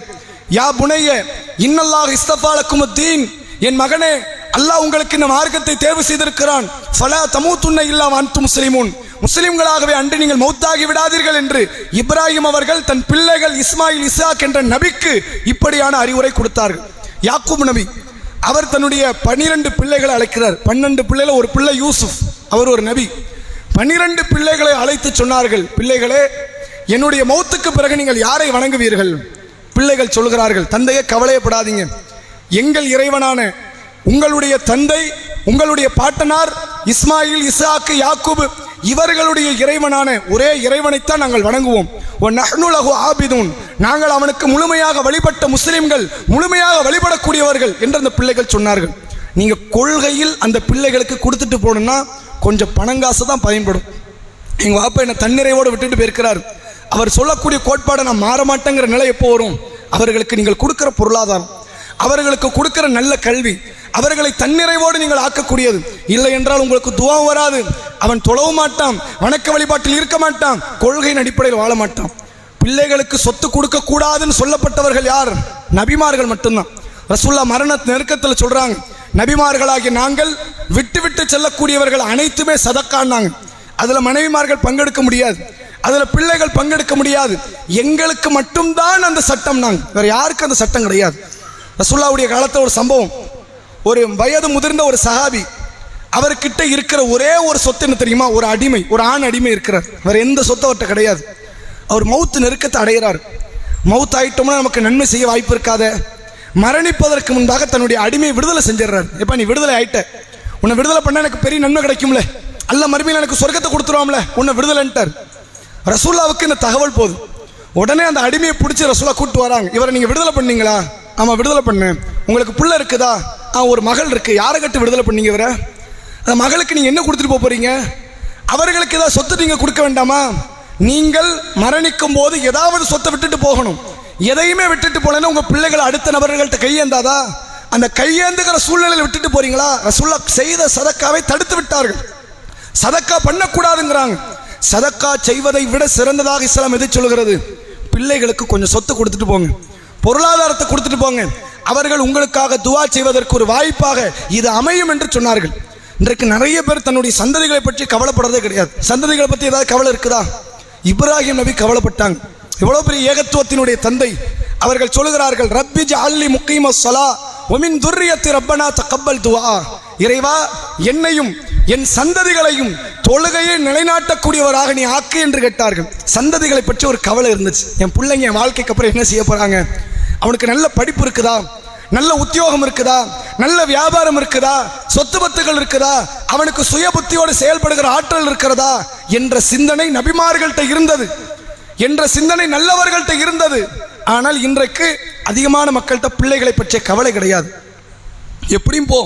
யா புனைய இன்னல்லாஹ் இஸ்தஃபாலக்கும் தீன், என் மகனே, அல்லாஹ் உங்களுக்கு இந்த மார்க்கத்தை தேர்வு செய்திருக்கிறான். ஃபலா தமூதுன்ன இல்லா வஅன்தும் முஸ்லிமூன், முஸ்லிம்களாகவே அன்று நீங்கள் மௌத்தாகி விடாதீர்கள் என்று இப்ராஹிம் அவர்கள் தன் பிள்ளைகள் இஸ்மாயில், இஸ்ஹாக் என்ற நபிக்கு இப்படியான அறிவுரை கொடுத்தார்கள். யாக்கூப் நபி அவர் தன்னுடைய 12 பிள்ளைகளை அழைக்கிறார். 12 பிள்ளைகளை, ஒரு பிள்ளை யூசுப், அவர் ஒரு நபி. 12 பிள்ளைகளை அழைத்து சொன்னார்கள், பிள்ளைகளே, என்னுடைய மௌத்துக்கு பிறகு நீங்கள் யாரை வணங்குவீர்கள்? பிள்ளைகள் சொல்கிறார்கள், தந்தையே கவலையப்படாதீங்க, எங்கள் இறைவனான உங்களுடைய தந்தை, உங்களுடைய பாட்டனார் இஸ்மாயில், இஸ்ஹாக், யாக்கூப் இவர்களுடைய இறைவனான ஒரே இறைவனைத்தான் நாங்கள் வணங்குவோம். நஹ்னு லஹு ஆபிதூன், நாங்கள் அவனுக்கு முழுமையாக வழிபட்ட முஸ்லிம்கள், முழுமையாக வழிபடக்கூடியவர்கள் என்று அந்த பிள்ளைகள் சொன்னார்கள். நீங்க கொள்கையில் அந்த பிள்ளைகளுக்கு கொடுத்துட்டு போகணும்னா கொஞ்சம் பணங்காசு தான் பயன்படும். எங்க வாப்பா என்னை தன்னிறைவோடு விட்டுட்டு போயிருக்கிறார், அவர் சொல்லக்கூடிய கோட்பாடை நான் மாற மாட்டேங்கிற நிலை எப்போ வரும்? அவர்களுக்கு நீங்கள் கொடுக்கிற பொருளாதாரம், அவர்களுக்கு கொடுக்கிற நல்ல கல்வி, அவர்களை தன்னிறைவோடு நீங்கள் ஆக்கக்கூடியது. இல்லை என்றால் உங்களுக்கு துவா வராது, அவன் தொழவும் மாட்டான், வணக்க வழிபாட்டில் இருக்க மாட்டான், கொள்கையின் அடிப்படையில் வாழ மாட்டான். பிள்ளைகளுக்கு சொத்து கொடுக்க கூடாதுன்னு சொல்லப்பட்டவர்கள் யார்? நபிமார்கள் மட்டும்தான். ரசூலுல்லாஹ் மரண நெருக்கத்தில் சொல்றாங்க, நபிமார்களாகிய நாங்கள் விட்டு செல்லக்கூடியவர்கள் அனைத்துமே சதக்கான்னாங்க. அதுல மனைவிமார்கள் பங்கெடுக்க முடியாது, அதுல பிள்ளைகள் பங்கெடுக்க முடியாது, எங்களுக்கு மட்டும்தான் அந்த சட்டம். நாங்கள் வேற யாருக்கு அந்த சட்டம் கிடையாது. ரசூலுல்லாஹ்வுடைய காலத்தில் ஒரு சம்பவம், ஒரு வயது முதிர்ந்த ஒரு சஹாபி, அவர்கிட்ட இருக்கிற ஒரே ஒரு சொத்து என்ன தெரியுமா? ஒரு அடிமை, ஒரு ஆண் அடிமை இருக்கிறார். வேற எந்த சொத்து அவர்கிட்ட கிடையாது. அவர் மவுத்து நெருக்கத்தை அடைகிறார். மவுத் ஆயிட்டோம்னா நமக்கு நன்மை செய்ய வாய்ப்பு இருக்காத, மரணிப்பதற்கு முன்பாக தன்னுடைய அடிமையை விடுதலை செஞ்சிடறார். எப்ப நீ விடுதலை ஆயிட்ட, உன்னை விடுதலை பண்ண எனக்கு பெரிய நன்மை கிடைக்கும்ல, அல்லாஹ் மறுமையில் எனக்கு சொர்க்கத்தை கொடுத்துருவாம்ல, உன்னை விடுதலைன்ட்டார். ரசூலுல்லாவுக்கு இந்த தகவல் போதும். உடனே அந்த அடிமையை பிடிச்சி ரசூலுல்லாஹ் கூப்பிட்டு வராங்க. இவரை நீங்க விடுதலை பண்ணீங்களா? ஆமா விடுதலை பண்ணேன். உங்களுக்கு புள்ள இருக்குதா? ஒரு மகள் இருக்கு. யாரை கட்டு விடுதலை பண்ணீங்க? இவரை, அந்த மகளுக்கு நீங்க என்ன கொடுத்துட்டு போறீங்க? அவர்களுக்கு ஏதாவது சொத்து நீங்க கொடுக்க வேண்டாமா? நீங்கள் மரணிக்கும் போது ஏதாவது சொத்தை விட்டுட்டு போகணும். எதையுமே விட்டுட்டு போனா உங்க பிள்ளைகள் அடுத்த நபர்கள்ட்ட கையேந்தாதா? அந்த கையேந்துகிற சூழ்நிலையில் விட்டுட்டு போறீங்களா? ரசூலுல்லாஹ் செய்த சதக்காவை தடுத்து விட்டார்கள். சதக்கா பண்ணக்கூடாதுங்கிறாங்க. சதக்கா செய்வதை விட சிறந்ததாக இஸ்லாம் எது சொல்கிறது? பிள்ளைகளுக்கு கொஞ்சம் சொத்து கொடுத்துட்டு போங்க, பொருளாதாரத்தை கொடுத்துட்டு போங்க, அவர்கள் உங்களுக்காக துஆ செய்வதற்கு ஒரு வாய்ப்பாக இது அமையும் என்று சொன்னார்கள். இன்றைக்கு நிறைய பேர் தன்னுடைய சந்ததிகளை பற்றி கவலைப்படுறதே கிடையாது. சந்ததிகளை பற்றி ஏதாவது கவலை இருக்குதா? இப்ராஹிம் நபி கவலைப்பட்டாங்க. எவ்வளவு பெரிய ஏகத்துவத்தினுடைய தந்தை. அவர்கள் சொல்லுகிறார்கள், ரப்பி ஜஅல்னி முகீமஸ் ஸலா வ மின் துர்ரியத்தி ரப்பனா தகப்பல் துஆ. இறைவா, என்னையும் என் சந்ததிகளையும் தொழுகையை நிலைநாட்டக்கூடியவராக நீ ஆக்கு என்று கேட்டார்கள். சந்ததிகளை பற்றி ஒரு கவலை இருந்துச்சு. என் பிள்ளைங்க என் வாழ்க்கைக்கு அப்புறம் என்ன செய்ய போறாங்க, அவனுக்கு நல்ல படிப்பு இருக்குதா, நல்ல உத்தியோகம் இருக்குதா, நல்ல வியாபாரம் இருக்குதா, சொத்து பத்துகள் இருக்குதா, அவனுக்கு சுய புத்தியோடு செயல்படுகிற ஆற்றல் இருக்கிறதா என்ற சிந்தனை நபிமார்கள்ட்ட இருந்தது, என்ற சிந்தனை நல்லவர்கள்ட்ட இருந்தது. ஆனால் இன்றைக்கு அதிகமான மக்கள்கிட்ட பிள்ளைகளை பற்றிய கவலை கிடையாது. எப்படியும் போ,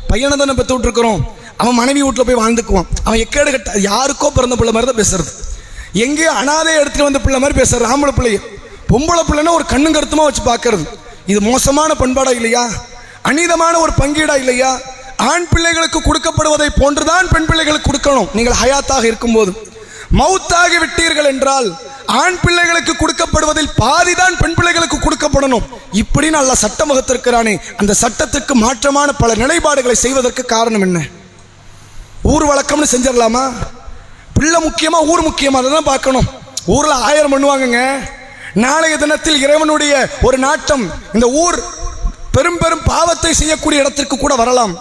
பையனை தானே பெற்று விட்டுருக்கிறோம், அவன் மனைவி வீட்டில் போய் வாழ்ந்துக்குவான், அவன் எக்கேடு கட்ட யாருக்கோ பிறந்த பிள்ளை மாதிரி தான் பேசுறது, எங்கேயோ அனாதையை எடுத்துகிட்டு வந்த பிள்ளை மாதிரி பேசுறது. ஆம்பளை பிள்ளைய பொம்பளை பிள்ளைன்னா ஒரு கண்ணும் கருத்துமா வச்சு பார்க்கறது. இது மோசமான பண்பாடா இல்லையா? அநீதமான ஒரு பங்கீடா இல்லையா? ஆண் பிள்ளைகளுக்கு கொடுக்கப்படுவதை போன்றுதான் பெண் பிள்ளைகளுக்கு கொடுக்கணும். நீங்கள் ஹயாத்தாக இருக்கும்போது மவுத்தாகி விட்டீர்கள் என்றால் ஆண் பிள்ளைகளுக்கு கொடுக்கப்படுவதில் பாதிதான் பெண் பிள்ளைகளுக்கு கொடுக்கப்படணும். இப்படின்னு அல்லாஹ் சட்டம் வகுத்திருக்கிறானே, அந்த சட்டத்துக்கு மாற்றமான பல நிலைப்பாடுகளை செய்வதற்கு காரணம் என்ன? ஊர் வழக்கம்னு செஞ்சிடலாமா? பிள்ளை முக்கியமா ஊர் முக்கியமா? அதை தான் பார்க்கணும். ஊர்ல 1000 பண்ணுவாங்கங்க. நாளைய தினத்தில் இறைவனுடைய ஒரு நாட்டம் இந்த ஊர் பெரும் பெரும் பாவத்தை செய்யக்கூடிய இடத்திற்கு கூட வரலாம்.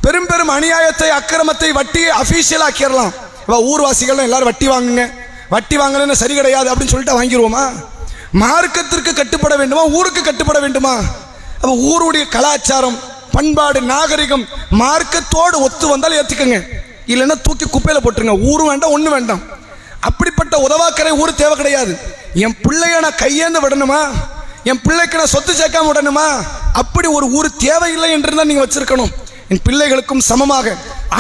பெரும் பெரும் அநியாயத்தை, அக்கிரமத்தை, வட்டியை அபிஷியல் ஆக்கிடலாம். ஊர்வாசிகள் எல்லாரும் வட்டி வாங்குங்க, வட்டி வாங்கலன்னு சரி கிடையாது அப்படின்னு சொல்லிட்டு வாங்கிடுவோமா? மார்க்கத்திற்கு கட்டுப்பட வேண்டுமா, ஊருக்கு கட்டுப்பட வேண்டுமா? அப்போ ஊருடைய கலாச்சாரம், பண்பாடு, நாகரிகம் மார்க்கத்தோடு ஒத்து வந்தால் ஏற்றுக்கங்க, இல்லைன்னா தூக்கி குப்பையில போட்டுருங்க. ஊரும் வேண்டாம், ஒன்றும் வேண்டாம். அப்படிப்பட்ட உதவாக்கரை ஊர் தேவை கிடையாது. என் பிள்ளைய நான் கையேந்து விடணுமா, என் பிள்ளைக்கு நான் சொத்து சேர்க்காம விடணுமா, அப்படி ஒரு ஊர் தேவையில்லை என்று தான் நீங்கள் வச்சிருக்கணும். என் பிள்ளைகளுக்கும் சமமாக,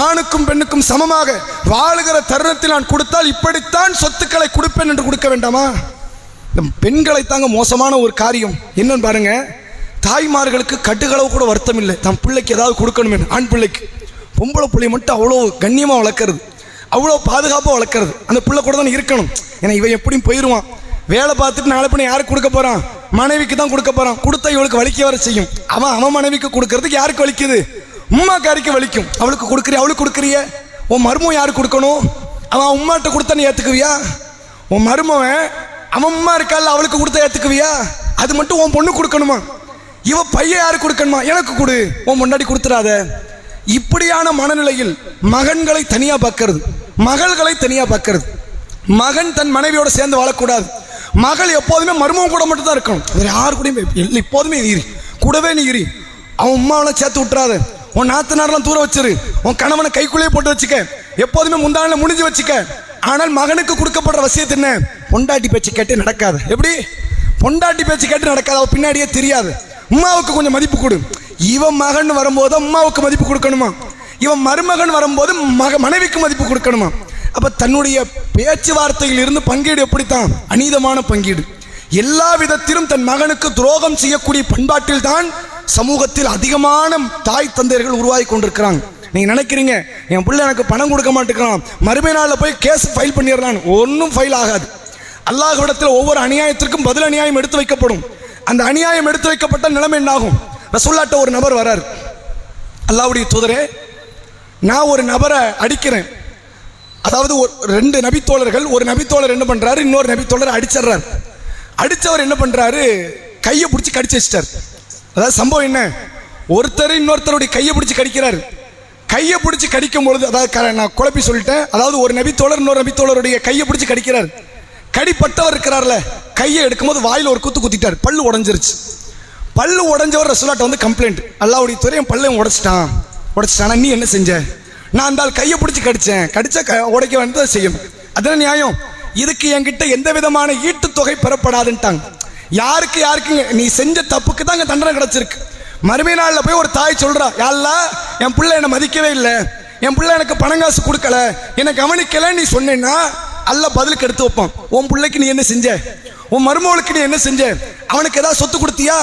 ஆணுக்கும் பெண்ணுக்கும் சமமாக வாழுகிற தருணத்தில் நான் கொடுத்தால் இப்படித்தான் சொத்துக்களை கொடுப்பேன் என்று கொடுக்க வேண்டாமா? இந்த பெண்களை தாங்க மோசமான ஒரு காரியம் என்னன்னு பாருங்க. தாய்மார்களுக்கு கட்டுகளவு கூட வருத்தம் இல்லை, தன் பிள்ளைக்கு ஏதாவது கொடுக்கணுமே. ஆண் பிள்ளைக்கு, பொம்பளை பிள்ளை மட்டும் அவ்வளோ கண்ணியமாக வளர்க்கறது, அவ்வளோ பாதுகாப்பாக வளர்க்கறது. அந்த பிள்ளை கூட தான் இருக்கணும். ஏன்னா இவன் எப்படியும் போயிடுவான், வேலை பார்த்துட்டு நாளை பண்ணி யாருக்கு கொடுக்க போறான்? மனைவிக்கு தான் கொடுக்க போறான். கொடுத்தா இவளுக்கு வலிக்க வர செய்யும். அவன் மனைவிக்கு கொடுக்கறதுக்கு யாருக்கு வலிக்குது? உம்மாக்காரிக்கு வலிக்கும். அவளுக்கு கொடுக்குறிய, அவளுக்கு கொடுக்குறிய. உன் மருமம் யாருக்கு கொடுக்கணும்? அவன் உம்மாட்ட கொடுத்தா நீ ஏற்றுக்குவியா? உன் மருமவன் அவன் உம்மா இருக்கால, அவளுக்கு கொடுத்தா ஏற்றுக்குவியா? அது மட்டும் உன் பொண்ணு கொடுக்கணுமா? இவ பையன் யாருக்கு கொடுக்கணுமா? எனக்கு கொடு, உன் முன்னாடி கொடுத்துடாத. இப்படியான மனநிலையில் மகன்களை தனியா பார்க்கறது, மகள்களை தனியா பார்க்கறது. மகன் தன் மனைவியோட சேர்ந்து வாழக்கூடாது. மகள் எப்போதுமே மருமகன் கூட மட்டும் தான் இருக்கணும். வேற யாரு கூடயும் எப்போதுமே இரு, கூடவே நீ இரு. அவன் உம்மாவெல்லாம் சேர்த்து விட்டுறாத. உன் நாத்தனாரெல்லாம் தூர வச்சிரு. உன் கணவனை கைக்குள்ளேயே போட்டு வச்சுக்க. எப்போதுமே முந்தானில் முடிஞ்சு வச்சுக்க. ஆனால் மகனுக்கு கொடுக்கப்படுற வசியத்து என்ன? பொண்டாட்டி பேச்சு கேட்டு நடக்காது. எப்படி பொண்டாட்டி பேச்சு கேட்டு நடக்காது? அவ பின்னாடியே தெரியாது. உம்மாவுக்கு கொஞ்சம் மதிப்பு கொடு. இவன் மகன் வரும்போது உம்மாவுக்கு மதிப்பு கொடுக்கணுமா? இவன் மருமகன் வரும்போது மனைவிக்கு மதிப்பு கொடுக்கணுமா? அப்ப தன்னுடைய பேச்சுவார்த்தையில் இருந்து பங்கீடு எப்படித்தான்? அநீதமான பங்கீடு. எல்லா விதத்திலும் தன் மகனுக்கு துரோகம் செய்யக்கூடிய பண்பாட்டில் தான் சமூகத்தில் அதிகமான தாய் தந்தையர்கள் உருவாகி கொண்டிருக்கிறாங்க. நீங்க நினைக்கிறீங்க என் பிள்ளை எனக்கு பணம் கொடுக்க மாட்டேங்கிறான், மறுமை நாளில் போய் கேஸ் ஃபைல் பண்ணிடலாம். ஒன்றும் ஃபைல் ஆகாது. அல்லாஹ்விடத்தில் ஒவ்வொரு அநியாயத்திற்கும் பதில் அநியாயம் எடுத்து வைக்கப்படும். அந்த அநியாயம் எடுத்து வைக்கப்பட்ட நிலைமை என்னாகும்? ரசூலுல்லாஹ்ட்ட ஒரு நபர் வரார். அல்லாஹ்வுடைய தூதரே, நான் ஒரு நபரை அடிக்கிறேன். அதாவது ரெண்டு நபித்தோழர்கள், ஒரு நபித்தோழர் என்ன பண்றாரு, இன்னொரு நபித்தோழர் அடிச்சிடறாரு. அடிச்சவர் என்ன பண்றாரு, கையை பிடிச்சி கடிச்சு வச்சிட்டார். அதாவது சம்பவம் என்ன, ஒருத்தர் இன்னொருத்தருடைய கையை பிடிச்சி கடிக்கிறார். கையை பிடிச்சி கடிக்கும் பொழுது, அதாவது நான் குழப்பி சொல்லிட்டேன், அதாவது ஒரு நபித்தோழர் இன்னொரு நபித்தோழருடைய கையை பிடிச்சி கடிக்கிறார். கடிப்பட்டவர் இருக்கிறார்ல, கையை எடுக்கும்போது வாயில் ஒரு குத்து குத்திட்டார், பல்லு உடஞ்சிருச்சு. பல்லு உடஞ்சவர் ரசூலுல்லாஹ்ட்ட வந்து கம்ப்ளைண்ட், அல்லாஹ்வுடைய தூதரே என் பல்லையும் உடைச்சிட்டான், நீ என்ன செஞ்ச? நான் அந்த கையை பிடிச்சி கடிச்சேன், கடிச்சா உடைக்க வேண்டியதை செய்யணும், அதுதான் நியாயம். இதுக்கு என்கிட்ட எந்த விதமான ஈட்டு தொகை பெறப்படாதுன்ட்டாங்க. யாருக்கு நீ செஞ்ச தப்புக்கு தான் அங்கே தண்டனை கிடைச்சிருக்கு. மறுமை நாளில் போய் ஒரு தாய் சொல்றா, யா அல்லாஹ், என் பிள்ளை என்னை மதிக்கவே இல்லை, என் பிள்ளை எனக்கு பணம் காசு கொடுக்கல, என்னை கவனிக்கல, நீ சொன்னேன்னா அல்லாஹ் பதிலுக்கு எடுத்து வைப்பான். உன் பிள்ளைக்கு நீ என்ன செஞ்ச? உன் மருமகளுக்கு நீ என்ன செஞ்ச? அவனுக்கு ஏதாவது சொத்து கொடுத்தியா?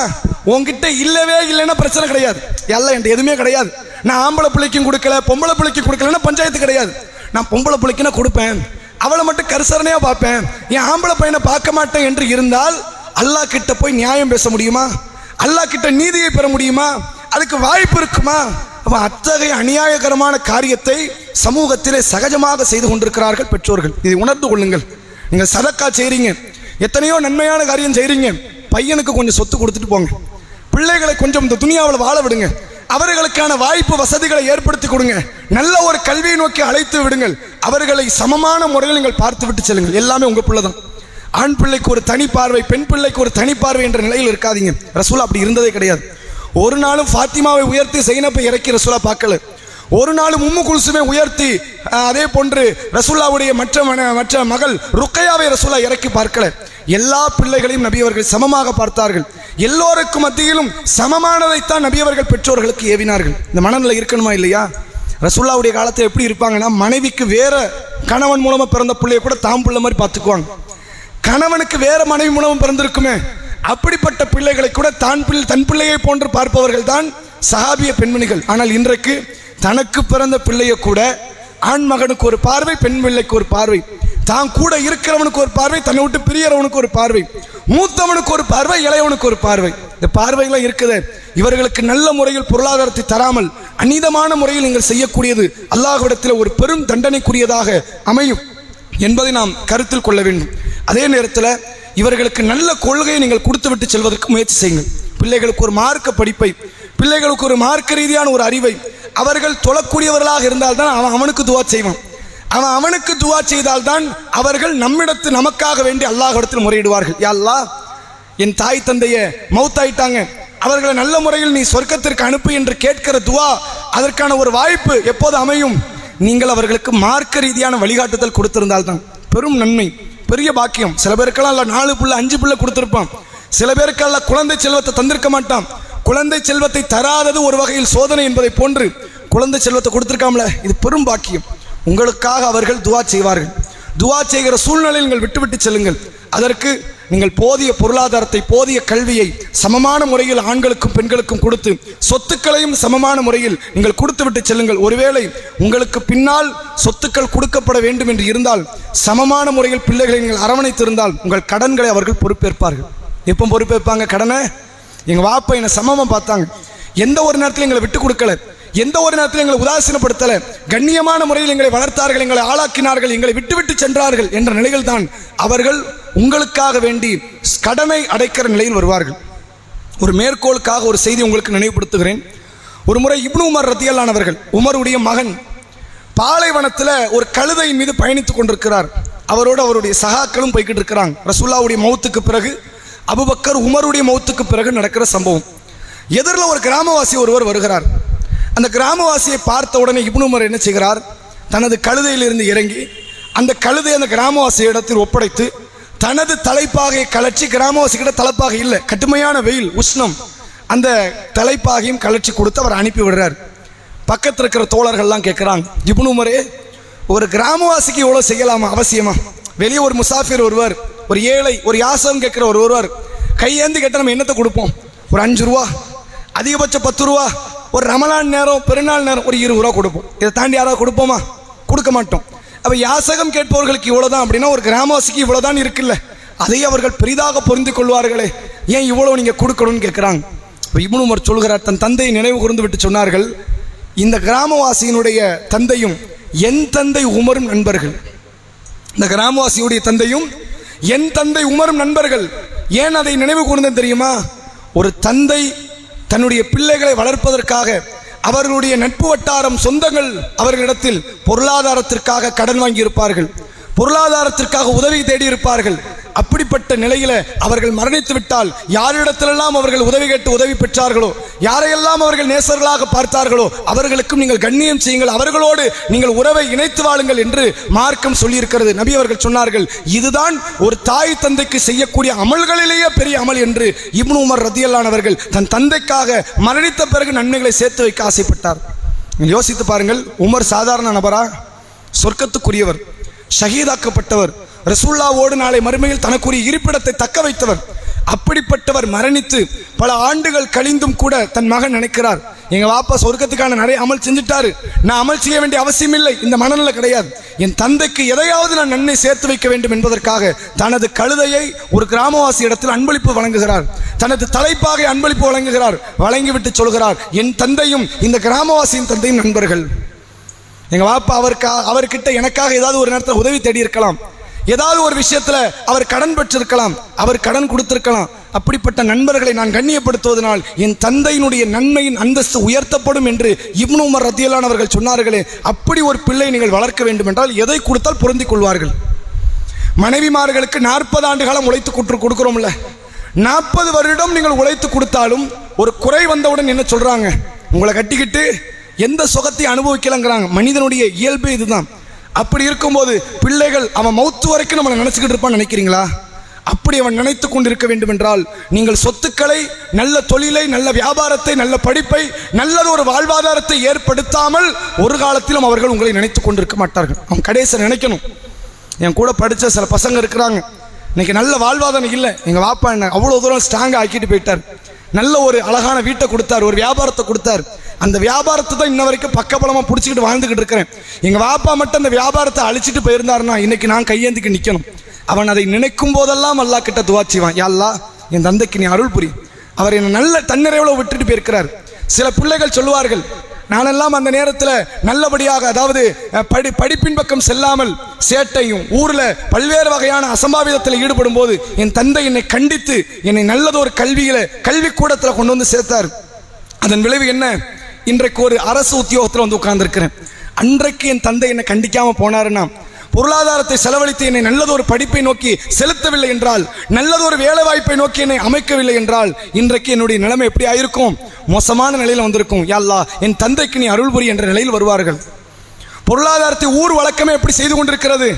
உன்கிட்ட இல்லவே இல்லைன்னா பிரச்சனை கிடையாது. எல்லாம் என்கிட்ட எதுவுமே கிடையாது. நான் ஆம்பளை பிள்ளைக்கும் கொடுக்கல, பொம்பளை பிள்ளைக்கும் கொடுக்கலன்னா பஞ்சாயத்து கிடையாது. நான் பொம்பளை பிள்ளைக்குன்னா கொடுப்பேன், அவளை மட்டும் கரிசரணையா பார்ப்பேன், என் ஆம்பளை பையனை பார்க்க மாட்டேன் என்று இருந்தால் அல்லாஹ் கிட்ட போய் நியாயம் பேச முடியுமா? அல்லாஹ் கிட்ட நீதியை பெற முடியுமா? அதுக்கு வாய்ப்பு இருக்குமா? அத்தகைய அநியாயகரமான காரியத்தை சமூகத்திலே சகஜமாக செய்து கொண்டிருக்கிறார்கள் பெற்றோர்கள். இதை உணர்ந்து கொள்ளுங்கள். நீங்கள் சதக்கா செய்கிறீங்க, எத்தனையோ நன்மையான காரியம் செய்கிறீங்க, பையனுக்கு கொஞ்சம் சொத்து கொடுத்துட்டு போங்க. பிள்ளைகளை கொஞ்சம் இந்த துனியாவில் வாழ விடுங்க. அவர்களுக்கான வாய்ப்பு வசதிகளை ஏற்படுத்தி கொடுங்க. நல்ல ஒரு கல்வியை நோக்கி அழைத்து விடுங்கள். அவர்களை சமமான முறையில் நீங்கள் பார்த்து விட்டு செல்லுங்கள். எல்லாமே உங்கள் பிள்ளை தான். ஆண் பிள்ளைக்கு ஒரு தனி பார்வை, பெண் பிள்ளைக்கு ஒரு தனி பார்வை என்ற நிலையில் இருக்காதீங்க. ரசூலா அப்படி இருந்ததே கிடையாது. ஒரு நாளும் ஃபாத்திமாவை உயர்த்தி ஸைனபை இறக்கி ரசூலா பார்க்கல. ஒரு நாளும் உம்மு குல்சுமை உயர்த்தி அதே போன்று ரசூல்லாவுடைய மற்ற மகள் ருக்கையாவை ரசூலா இறக்கி பார்க்கல. எல்லா பிள்ளைகளையும் நபி அவர்கள் சமமாக பார்த்தார்கள். எல்லோருக்கும் மத்தியிலும் சமமானதைத்தான் நபி அவர்கள் பெற்றோர்களுக்கு ஏவினார்கள். இந்த மனநிலை இருக்கணுமா இல்லையா? ரசூல்லாவுடைய காலத்தில் எப்படி இருப்பாங்கன்னா, மனைவிக்கு வேற கணவன் மூலமா பிறந்த பிள்ளைய கூட தாம் பிள்ளை மாதிரி பார்த்துக்குவாங்க. கணவனுக்கு வேற மனைவி மூலமும் பிறந்திருக்குமே, அப்படிப்பட்ட பிள்ளைகளை கூட தன் பிள்ளையை போன்று பார்ப்பவர்கள் தான் சஹாபிய பெண்மணிகள். ஆனால் இன்றைக்கு தனக்கு பிறந்த பிள்ளைய கூட ஆண் மகனுக்கு ஒரு பார்வை, பெண் பிள்ளைக்கு ஒரு பார்வை, தான் கூட இருக்கிறவனுக்கு ஒரு பார்வை, தன்னை விட்டு பிரியறவனுக்கு ஒரு பார்வை, மூத்தவனுக்கு ஒரு பார்வை, இளையவனுக்கு ஒரு பார்வை. இந்த பார்வைகளாம் இருக்குது. இவர்களுக்கு நல்ல முறையில் பொருளாதாரத்தை தராமல் அநீதமான முறையில் நீங்கள் செய்யக்கூடியது அல்லாஹ்விடத்தில் ஒரு பெரும் தண்டனைக்குரியதாக அமையும் என்பதை நாம் கருத்தில் கொள்ள வேண்டும். அதே நேரத்தில் இவர்களுக்கு நல்ல கொள்கையை நீங்கள் கொடுத்து விட்டு செல்வதற்கு முயற்சி செய்யுங்கள். பிள்ளைகளுக்கு ஒரு மார்க்க படிப்பை, பிள்ளைகளுக்கு ஒரு மார்க்க ரீதியான ஒரு அறிவை, அவர்கள் தொழக்கூடியவர்களாக இருந்தால்தான் அவனுக்கு துவா செய்வான். அவனுக்கு துவா செய்தால்தான் அவர்கள் நமக்காக வேண்டி அல்லாஹ்விடத்தில் முறையிடுவார்கள். யா அல்லாஹ், என் தாய் தந்தைய மௌத்தாயிட்டாங்க, அவர்களை நல்ல முறையில் நீ சொர்க்கத்திற்கு அனுப்பு என்று கேட்கிற துவா, அதற்கான ஒரு வாய்ப்பு எப்போது அமையும்? நீங்கள் அவர்களுக்கு மார்க்க ரீதியான வழிகாட்டுதல் கொடுத்திருந்தால்தான். பெரும் நன்மை, பெரிய பாக்கியம். சில பேருக்கெல்லாம் 4 பிள்ளை 5 பிள்ளை கொடுத்திருப்பான். சில பேருக்கெல்லாம் குழந்தை செல்வத்தை தந்திருக்க மாட்டான். குழந்தை செல்வத்தை தராதது ஒரு வகையில் சோதனை என்பதை போன்று குழந்தை செல்வத்தை கொடுத்திருக்காமல, இது பெரும் பாக்கியம். உங்களுக்காக அவர்கள் துவா செய்வார்கள். துவா செய்கிற சூழ்நிலையில் நீங்கள் விட்டுவிட்டு செல்லுங்கள். அதற்கு நீங்கள் போதிய பொருளாதாரத்தை, போதிய கல்வியை சமமான முறையில் ஆண்களுக்கும் பெண்களுக்கும் கொடுத்து, சொத்துக்களையும் சமமான முறையில் நீங்கள் கொடுத்து விட்டு செல்லுங்கள். ஒருவேளை உங்களுக்கு பின்னால் சொத்துக்கள் கொடுக்கப்பட வேண்டும் என்று இருந்தால், சமமான முறையில் பிள்ளைகளை நீங்கள் அரவணைத்திருந்தால் உங்கள் கடன்களை அவர்கள் பொறுப்பேற்பார்கள். எப்போ பொறுப்பேற்பாங்க கடனை? எங்கள் வாப்பா என்னை சமமாக பார்த்தாங்க, எந்த ஒரு நேரத்தில் எங்களை விட்டு கொடுக்கல, எந்த ஒரு நேரத்தில் எங்களை உதாசீனப்படுத்தலை, கண்ணியமான முறையில் எங்களை வளர்த்தார்கள், எங்களை ஆளாக்கினார்கள், எங்களை விட்டுவிட்டு சென்றார்கள் என்ற நிலையில் தான் அவர்கள் உங்களுக்காக வேண்டி கடனை அடைக்கிற நிலையில் வருவார்கள். ஒரு மேற்கோளுக்காக ஒரு செய்தி உங்களுக்கு நினைவுபடுத்துகிறேன். ஒரு முறை இப்னு உமர் ரதியல்லாஹு அவர்கள், உமருடைய மகன், பாலைவனத்தில் ஒரு கழுதையின் மீது பயணித்துக் கொண்டிருக்கிறார். அவரோடு அவருடைய சகாக்களும் போய்கிட்டு இருக்கிறாங்க. ரசூலுல்லாஹ்வுடைய மௌத்துக்கு பிறகு, அபூபக்கர் உமருடைய மௌத்துக்கு பிறகு நடக்கிற சம்பவம். எதிரில் ஒரு கிராமவாசி ஒருவர் வருகிறார். அந்த கிராமவாசியை பார்த்த உடனே இப்னு உமர் என்ன செய்கிறார்? தனது கழுதையிலிருந்து இறங்கி அந்த கழுதை அந்த கிராமவாசி இடத்தில் ஒப்படைத்து தனது தலைப்பாகையை கலற்றி, கிராமவாசி கிட்ட தலைப்பாகை இல்லை, கடுமையான வெயில் உஷ்ணம், அந்த தலைப்பாகையும் கலற்றி கொடுத்து அவர் அனுப்பி விடுறார். பக்கத்தில் இருக்கிற தோழர்கள்லாம் கேட்குறாங்க, இப்னு உமரே, ஒரு கிராமவாசிக்கு இவ்வளோ செய்யலாமா? அவசியமா? வெளியே ஒரு முசாஃபிர் ஒருவர், ஒரு ஏழை, ஒரு யாசகம் கேட்குற ஒருவர் கையேந்து கேட்டால் நம்ம என்னத்தை கொடுப்போம்? ஒரு 5 ரூபா, அதிகபட்சம் 10 ரூபா, ஒரு ரமலான் நேரம், பெருநாள் நேரம் ஒரு 20 ரூபா கொடுப்போம். இதை தாண்டி யாராவது கொடுப்போமா? கொடுக்க மாட்டோம். அப்போ யாசகம் கேட்பவர்களுக்கு இவ்வளோதான் அப்படின்னா ஒரு கிராமவாசிக்கு இவ்வளோதான் இருக்குல்ல, அதை அவர்கள் பெரிதாக புரிந்து கொள்வார்களே, ஏன் இவ்வளோ நீங்கள் கொடுக்கணும்னு கேட்குறாங்க. இப்போ இப்னு உமர் சொல்கிறார், தன் தந்தையை நினைவு கூர்ந்து விட்டு சொன்னார்கள், இந்த கிராமவாசியினுடைய தந்தையும் என் தந்தை உமரும் நண்பர்கள். இந்த கிராமவாசியுடைய தந்தையும் என் தந்தை உமரும் நண்பர்கள். ஏன் அதை நினைவு கூர்ந்தேன் தெரியுமா? ஒரு தந்தை தன்னுடைய பிள்ளைகளை வளர்ப்பதற்காக அவர்களுடைய நட்பு வட்டாரம், சொந்தங்கள் அவர்களிடத்தில் பொருளாதாரத்திற்காக கடன் வாங்கி இருப்பார்கள், பொருளாதாரத்திற்காக உதவி தேடி இருப்பார்கள். அப்படிப்பட்ட நிலையில அவர்கள் மரணித்து விட்டால் யாரிடத்திலெல்லாம் அவர்கள் உதவி கேட்டு உதவி பெற்றார்களோ, யாரையெல்லாம் அவர்கள் நேசர்களாக பார்த்தார்களோ அவர்களுக்கும் நீங்கள் கண்ணியம் செய்யுங்கள், அவர்களோடு நீங்கள் உறவை இணைத்து வாழுங்கள் என்று மார்க்கம் சொல்லியிருக்கிறது. நபி அவர்கள் சொன்னார்கள், இதுதான் ஒரு தாய் தந்தைக்கு செய்யக்கூடிய அமல்களிலேயே பெரிய அமல் என்று இப்னு உமர் ரதியல்லாஹு அவர்கள் தன் தந்தைக்காக மரணித்த பிறகு நன்மைகளை சேர்த்து வைக்க ஆசைப்பட்டார். யோசித்து பாருங்கள், உமர் சாதாரண நபரா? சொர்க்கத்துக்குரியவர், ஷஹீதாக்கப்பட்டவர், ரசூலுல்லாஹ்வோடு நாளை மறுமையில் தனக்குரிய இருப்பிடத்தை தக்க வைத்தவர். அப்படிப்பட்டவர் மரணித்து பல ஆண்டுகள் கழிந்தும் கூட தன் மகன் நினைக்கிறார், எங்க வாப்பா சொர்க்கத்துக்கான நிறைய அமல் செஞ்சுட்டாரு, நான் அமல் செய்ய வேண்டிய அவசியம் இல்லை. இந்த மனநிலை கிடையாது. என் தந்தைக்கு எதையாவது நான் நன்மை சேர்த்து வைக்க வேண்டும் என்பதற்காக தனது கழுதையை ஒரு கிராமவாசி இடத்தில் அன்பளிப்பு வழங்குகிறார், தனது தலைப்பாகை அன்பளிப்பு வழங்குகிறார். வழங்கிவிட்டு சொல்கிறார், என் தந்தையும் இந்த கிராமவாசியின் தந்தையும் நண்பர்கள். எங்க வாப்பா அவர்கிட்ட எனக்காக ஏதாவது ஒரு நேரத்தில் உதவி தேடி இருக்கலாம், ஏதாவது ஒரு விஷயத்துல அவர் கடன் பெற்றிருக்கலாம், அவர் கடன் கொடுத்திருக்கலாம். அப்படிப்பட்ட நண்பர்களை நான் கண்ணியப்படுத்துவதனால் என் தந்தையினுடைய நன்மையின் அந்தஸ்து உயர்த்தப்படும் என்று இப்னு உமர் ரதியல்லாஹு அவர்கள் சொன்னார்களே. அப்படி ஒரு பிள்ளை நீங்கள் வளர்க்க வேண்டும் என்றால் எதை கொடுத்தால் பொருந்திக் கொள்வார்கள்? மனைவிமார்களுக்கு 40 ஆண்டு காலம் உழைத்து கொடுக்கிறோம்ல, 40 வருடம் நீங்கள் உழைத்து கொடுத்தாலும் ஒரு குறை வந்தவுடன் என்ன சொல்றாங்க? உங்களை கட்டிக்கிட்டு எந்த சுகத்தை அனுபவிக்கலங்கிறாங்க. மனிதனுடைய இயல்பு இதுதான். அப்படி இருக்கும்போது பிள்ளைகள் அவன் மௌத்து வரைக்கும் நம்மளை நினைச்சுக்கிட்டு இருப்பான்னு நினைக்கிறீங்களா? அப்படி அவன் நினைத்து கொண்டிருக்க வேண்டும் என்றால் நீங்கள் சொத்துக்களை, நல்ல தொழிலை, நல்ல வியாபாரத்தை, நல்ல படிப்பை, நல்லது ஒரு வாழ்வாதாரத்தை ஏற்படுத்தாமல் ஒரு காலத்திலும் அவர்கள் உங்களை நினைத்து கொண்டிருக்க மாட்டார்கள். அவன் கடைசி நினைக்கணும். என் கூட படித்த சில பசங்க இருக்கிறாங்க, இன்னைக்கு நல்ல வாழ்வாதாரம் இல்லை, எங்கள் வாப்பா என்ன அவ்வளோ தூரம் ஸ்ட்ராங்காக ஆக்கிட்டு போயிட்டார், நல்ல ஒரு அழகான வீட்டை கொடுத்தார், ஒரு வியாபாரத்தை கொடுத்தார், அந்த வியாபாரத்தை தான் இன்ன வரைக்கும் பக்கபலமாக பிடிச்சிக்கிட்டு வாழ்ந்துக்கிட்டு இருக்கிறேன். எங்கள் வாப்பா மட்டும் அந்த வியாபாரத்தை அழிச்சிட்டு போயிருந்தாருன்னா இன்னைக்கு நான் கையேந்திக்கு நிற்கணும். அவன் அதை நினைக்கும் போதெல்லாம் அல்லாஹ் கிட்ட துஆ செய்வான், யா அல்லாஹ் என் தந்தைக்கு நீ அருள் புரி, அவர் என்னை நல்ல தன்னிறைவில் விட்டுட்டு போயிருக்கிறார். சில பிள்ளைகள் சொல்லுவார்கள், நானெல்லாம் அந்த நேரத்தில் நல்லபடியாக, அதாவது படிப்பின் பக்கம் செல்லாமல் சேட்டையும் ஊரில் பல்வேறு வகையான அசம்பாவிதத்தில் ஈடுபடும் போது என் தந்தை என்னை கண்டித்து என்னை நல்லதொரு கல்விக்கூடத்தில் கொண்டு வந்து சேர்த்தார். அதன் விளைவு என்ன? இன்றைக்கு ஒரு அரசு உத்தியோகத்தில் வந்து உட்கார்ந்துருக்கிறேன். அன்றைக்கு என் தந்தை என்னை கண்டிக்காம போனாருன்னா, பொருளாதாரத்தை செலவழித்து என்னை நல்லதொரு படிப்பை நோக்கி செலுத்தவில்லை என்றால், நல்லதொரு வேலை வாய்ப்பை நோக்கி என்னை அமைக்கவில்லை என்றால், இன்றைக்கு என்னுடைய நிலைமை எப்படி ஆயிருக்கும்? மோசமான நிலையில் வந்திருக்கும். யா அல்லாஹ் என் தந்தைக்கு நீ அருள் புரி என்ற நிலையில் வருவார்கள். பொருளாதாரத்தை ஊர் வழக்கமே எப்படி செய்து கொண்டிருக்கிறது?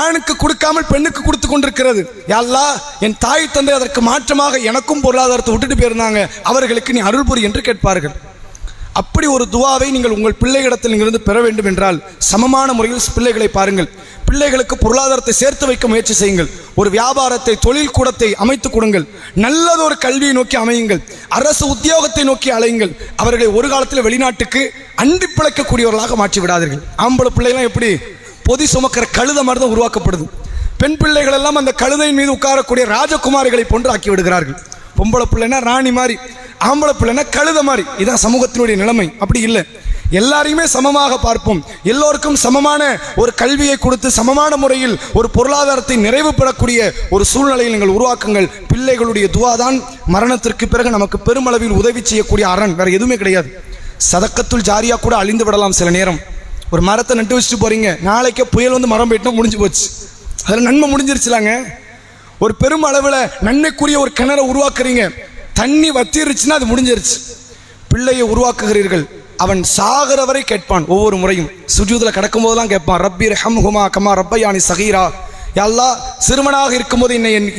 ஆணுக்கு கொடுக்காமல் பெண்ணுக்கு கொடுத்து கொண்டிருக்கிறது. யா அல்லாஹ் என் தாய் தந்தை அதற்கு மாற்றமாக எனக்கும் பொருளாதாரத்தை விட்டுட்டு போயிருந்தாங்க, அவர்களுக்கு நீ அருள் புரி என்று கேட்பார்கள். அப்படி ஒரு துவாவை நீங்கள் உங்கள் பிள்ளைகளிடத்தில் இங்கிருந்து பெற வேண்டும் என்றால் சமமான முறையில் பிள்ளைகளை பாருங்கள். பிள்ளைகளுக்கு பொருளாதாரத்தை சேர்த்து வைக்க முயற்சி செய்யுங்கள். ஒரு வியாபாரத்தை, தொழில் கூடத்தை அமைத்து கொடுங்கள். நல்லதொரு கல்வியை நோக்கி அமையுங்கள். அரசு உத்தியோகத்தை நோக்கி அலையுங்கள். அவர்களை ஒரு காலத்தில் வெளிநாட்டுக்கு அண்டி பிழைக்கக்கூடியவர்களாக மாற்றி விடாதீர்கள். ஆம்பளை பிள்ளைகள்லாம் எப்படி பொதி சுமக்கிற கழுத மாதிரி தான் உருவாக்கப்படுது. பெண் பிள்ளைகள் எல்லாம் அந்த கழுதையின் மீது உட்காரக்கூடிய ராஜகுமாரிகளை போன்று ஆக்கி விடுகிறார்கள். பொம்பளை பிள்ளைனா ராணி மாதிரி, ஆம்பளை பிள்ளைனா கழுத மாதிரி. இதுதான் சமூகத்தினுடைய நிலைமை. அப்படி இல்லை, எல்லாரையுமே சமமாக பார்ப்போம். எல்லோருக்கும் சமமான ஒரு கல்வியை கொடுத்து சமமான முறையில் ஒரு பொருளாதாரத்தை நிறைவு பெறக்கூடிய ஒரு சூழ்நிலையில் நீங்கள் உருவாக்குங்கள். பிள்ளைகளுடைய துவா தான் மரணத்திற்கு பிறகு நமக்கு பெருமளவில் உதவி செய்யக்கூடிய அரண், வேற எதுவுமே கிடையாது. சதக்கத்துல் ஜாரியா கூட அழிந்து விடலாம். சில நேரம் ஒரு மரத்தை நட்டு வச்சுட்டு போறீங்க, நாளைக்கே புயல் வந்து மரம் போயிட்டோம், முடிஞ்சு போச்சு, அதில் நன்மை முடிஞ்சிருச்சுலாங்க. ஒரு பெரும் அளவில் நன்மைக்குரிய ஒரு கிணறை உருவாக்குறீங்க, தண்ணி வத்திருச்சுன்னா அது முடிஞ்சிருச்சு. பிள்ளையை உருவாக்குகிறீர்கள், அவன் சாகிற வரை கேட்பான். ஒவ்வொரு முறையும் சுஜூதில் கிடக்கும் போதெல்லாம் கேட்பான், ரப்பி ரஹம்ஹுமா கமா ரப்பயானி சகீரா. யா அல்லாஹ் சிறுவனாக இருக்கும்போது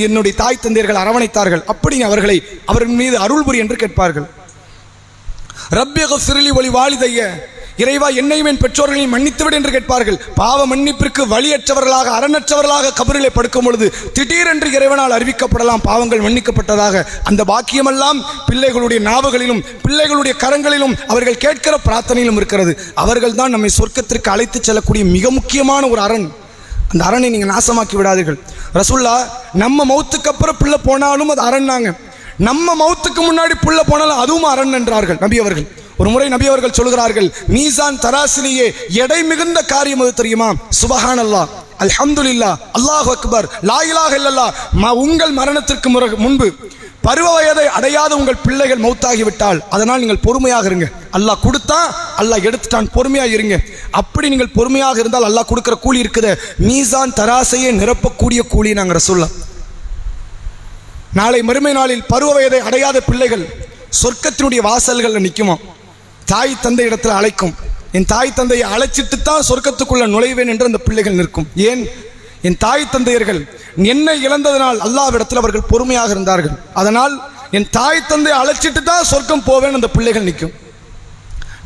என்னுடைய தாய் தந்தையர்கள் அரவணைத்தார்கள், அப்படி அவர்களை அவர்கள் மீது அருள் புரி என்று கேட்பார்கள். ரப்பி கஃபிர்லி வலி வாலிதைய, இறைவா என்னையும் என் பெற்றோர்களையும் மன்னித்துவிடு என்று கேட்பார்கள். பாவ மன்னிப்பிற்கு வழியற்றவர்களாக, அறநற்றவர்களாக கபரிலே படுக்கும் பொழுது திடீரென்று இறைவனால் அறிவிக்கப்படலாம் பாவங்கள் மன்னிக்கப்பட்டதாக. அந்த பாக்கியமெல்லாம் பிள்ளைகளுடைய நாவுகளிலும் பிள்ளைகளுடைய கரங்களிலும் அவர்கள் கேட்கிற பிரார்த்தனையிலும் இருக்கிறது. அவர்கள் தான் நம்மை சொர்க்கத்திற்கு அழைத்து செல்லக்கூடிய மிக முக்கியமான ஒரு அரண். அந்த அரனை நீங்கள் நாசமாக்கி விடாதீர்கள். ரசூல்லா நம்ம மௌத்துக்கு அப்புறம் பிள்ளை போனாலும் அது அரண்னாங்க, நம்ம மௌத்துக்கு முன்னாடி பிள்ளை போனாலும் அதுவும் அரண் என்றார்கள் நபி அவர்கள். ஒரு முறை நபி அவர்கள் சொல்கிறார்கள், மீசான் தராசிலேயே எடை மிகுந்த காரியம் அது தெரியுமா? சுபஹானல்லாஹ், அல்ஹம்துலில்லாஹ், அல்லாஹு அக்பர், லா இலாஹ இல்லல்லாஹ். உங்கள் மரணத்திற்கு முன்பு பருவ வயதை அடையாத உங்கள் பிள்ளைகள் மௌத்தாகிவிட்டால் அதனால் நீங்கள் பொறுமையாக இருங்க. அல்லாஹ் கொடுத்தா, அல்லாஹ் எடுத்துட்டான், பொறுமையாக இருங்க. அப்படி நீங்கள் பொறுமையாக இருந்தால் அல்லாஹ் கொடுக்குற கூலி இருக்குது, மீசான் தராசையே நிரப்பக்கூடிய கூலி. நாங்கள் ரசூல்லா, நாளை மறுமை நாளில் பருவ வயதை அடையாத பிள்ளைகள் சொர்க்கத்தினுடைய வாசல்களில் நிற்குமா, தாய் தந்தை இடத்துல அழைக்கும். என் தாய் தந்தையை அழைச்சிட்டு தான் சொர்க்கத்துக்குள்ள நுழைவேன் என்று அந்த பிள்ளைகள் நிற்கும். ஏன்? என் தாய் தந்தையர்கள் என்னை இழந்ததனால் அல்லாஹ்விடத்தில் அவர்கள் பொறுமையாக இருந்தார்கள். அதனால் என் தாய் தந்தை அழைச்சிட்டு தான் சொர்க்கம் போவேன் அந்த பிள்ளைகள் நிற்கும்.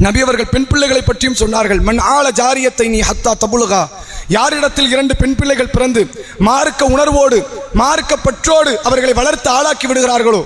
நபி அவர்கள் பெண் பிள்ளைகளை பற்றியும் சொன்னார்கள், மன் ஆல ஜாரியத்தை நீ ஹத்தா தபுலுகா. யாரிடத்தில் 2 பெண் பிள்ளைகள் பிறந்து மார்க்க உணர்வோடு மார்க்க பற்றோடு அவர்களை வளர்த்து ஆளாக்கி விடுகிறார்களோ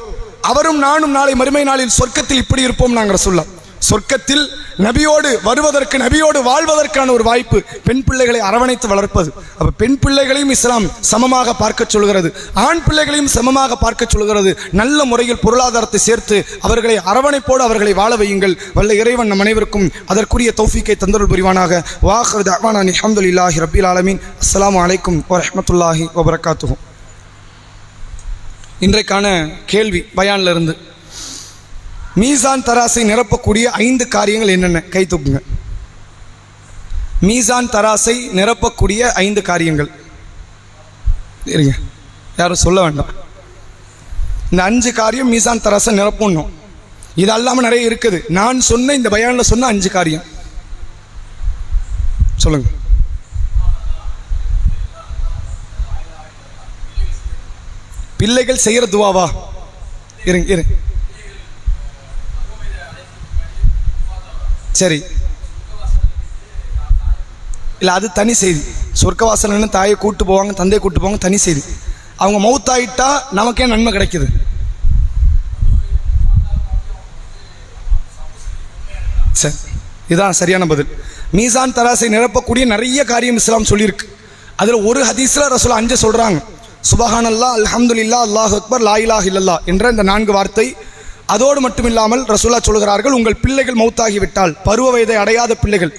அவரும் நானும் நாளை மறுமை நாளில் சொர்க்கத்தில் இப்படி இருப்போம். நாங்கள் சொல்லலாம், சொர்க்கத்தில் நபியோடு வருவதற்கு, நபியோடு வாழ்வதற்கான ஒரு வாய்ப்பு. பெண் பிள்ளைகளை அரவணைத்து வளர்ப்பது. அப்ப பெண் பிள்ளைகளையும் இஸ்லாம் சமமாக பார்க்க சொல்கிறது, ஆண் பிள்ளைகளையும் சமமாக பார்க்க சொல்கிறது. நல்ல முறையில் பொருளாதாரத்தை சேர்த்து அவர்களை அரவணைப்போடு அவர்களை வாழ வையுங்கள். வல்ல இறைவன் நம் அனைவருக்கும் அதற்குரிய தௌஃபீக்கை தந்தருள் புரிவானாக. வாஹிரு தஅவானா அல்ஹம்துலில்லாஹி ரப்பில் ஆலமீன். அஸ்ஸலாமு அலைக்கும் வரஹ்மத்துல்லாஹி வபரகாத்துஹு. இன்றைக்கான கேள்வி பயான்ல இருந்து, மீசான் தராசை நிரப்பக்கூடிய 5 காரியங்கள் என்னென்ன? கை தூக்குங்க. மீசான் தராசை நிரப்பக்கூடிய 5 காரியங்கள் இருங்க, யாரும் சொல்ல வேண்டாம். இந்த 5 காரியம் மீசான் தராசை நிரப்பணும். இது அல்லாமல் நிறைய இருக்குது. நான் சொன்ன இந்த பயான்ல சொன்ன 5 காரியம் சொல்லுங்க. பிள்ளைகள் செய்யற துவாவா? இருங்க. சரி, இல்லை அது தனி செய்தி. சொர்க்கவாசல்னு தாயை கூட்டு போவாங்க, தந்தையை கூட்டு போவாங்க, தனி செய்தி. அவங்க மௌத்தாயிட்டா நமக்கே நன்மை கிடைக்குது. சரி, இதுதான் சரியான பதில். மீசான் தராசை நிரப்பக்கூடிய நிறைய காரியம் இஸ்லாம் சொல்லியிருக்கு. அதில் ஒரு ஹதீஸ்ல ரசூல் 5 சொல்றாங்க. சுபஹானல்லாஹ், அல்ஹம்துலில்லாஹ், அல்லாஹு அக்பர், லா இலாஹ இல்லல்லாஹ் என்ற இந்த 4 வார்த்தை. அதோடு மட்டுமில்லாமல் ரசூலா சொல்கிறார்கள், உங்கள் பிள்ளைகள் மௌத்தாகிவிட்டால், பருவ வயதை அடையாத பிள்ளைகள்.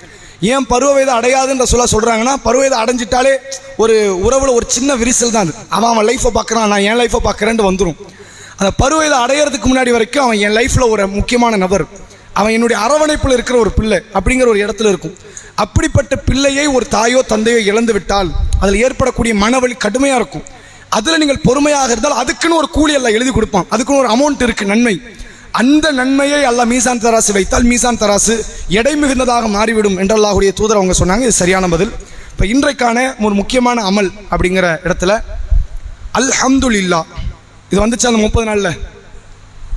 ஏன் பருவ வயதை அடையாதுன்னு ரசூலா சொல்றாங்கன்னா, பருவ வயதை அடைஞ்சிட்டாலே ஒரு உறவுல ஒரு சின்ன விரிசல் தான். அவன் லைஃப்பை பார்க்குறான், நான் என் லைஃப்பை பார்க்குறேன்னு வந்துடும். அந்த பருவ வயதை அடையிறதுக்கு முன்னாடி வரைக்கும் அவன் என் லைஃப்பில் ஒரு முக்கியமான நபர், அவன் என்னுடைய அரவணைப்பில் இருக்கிற ஒரு பிள்ளை அப்படிங்கிற ஒரு இடத்துல இருக்கும். அப்படிப்பட்ட பிள்ளையை ஒரு தாயோ தந்தையோ இழந்து விட்டால் அதில் ஏற்படக்கூடிய மனவலி கடுமையாக இருக்கும். அதில் நீங்கள் பொறுமையாக இருந்தால் அதுக்குன்னு ஒரு கூலி எல்லாம் எழுதி கொடுப்பான், அதுக்குன்னு ஒரு அமௌண்ட் இருக்குது, நன்மை. அந்த நன்மையை அல்லாஹ் மீசான் தராசு வைத்தால் மீசான் தராசு எடை மிகுந்ததாக மாறிவிடும் என்று அல்லாஹ்வுடைய தூதர் அவங்க சொன்னாங்க. இது சரியான பதில். இப்போ இன்றைக்கான ஒரு முக்கியமான அமல் அப்படிங்கிற இடத்துல அல்ஹம்துலில்லாஹ் இது வந்துச்சு. அந்த 30 நாளில்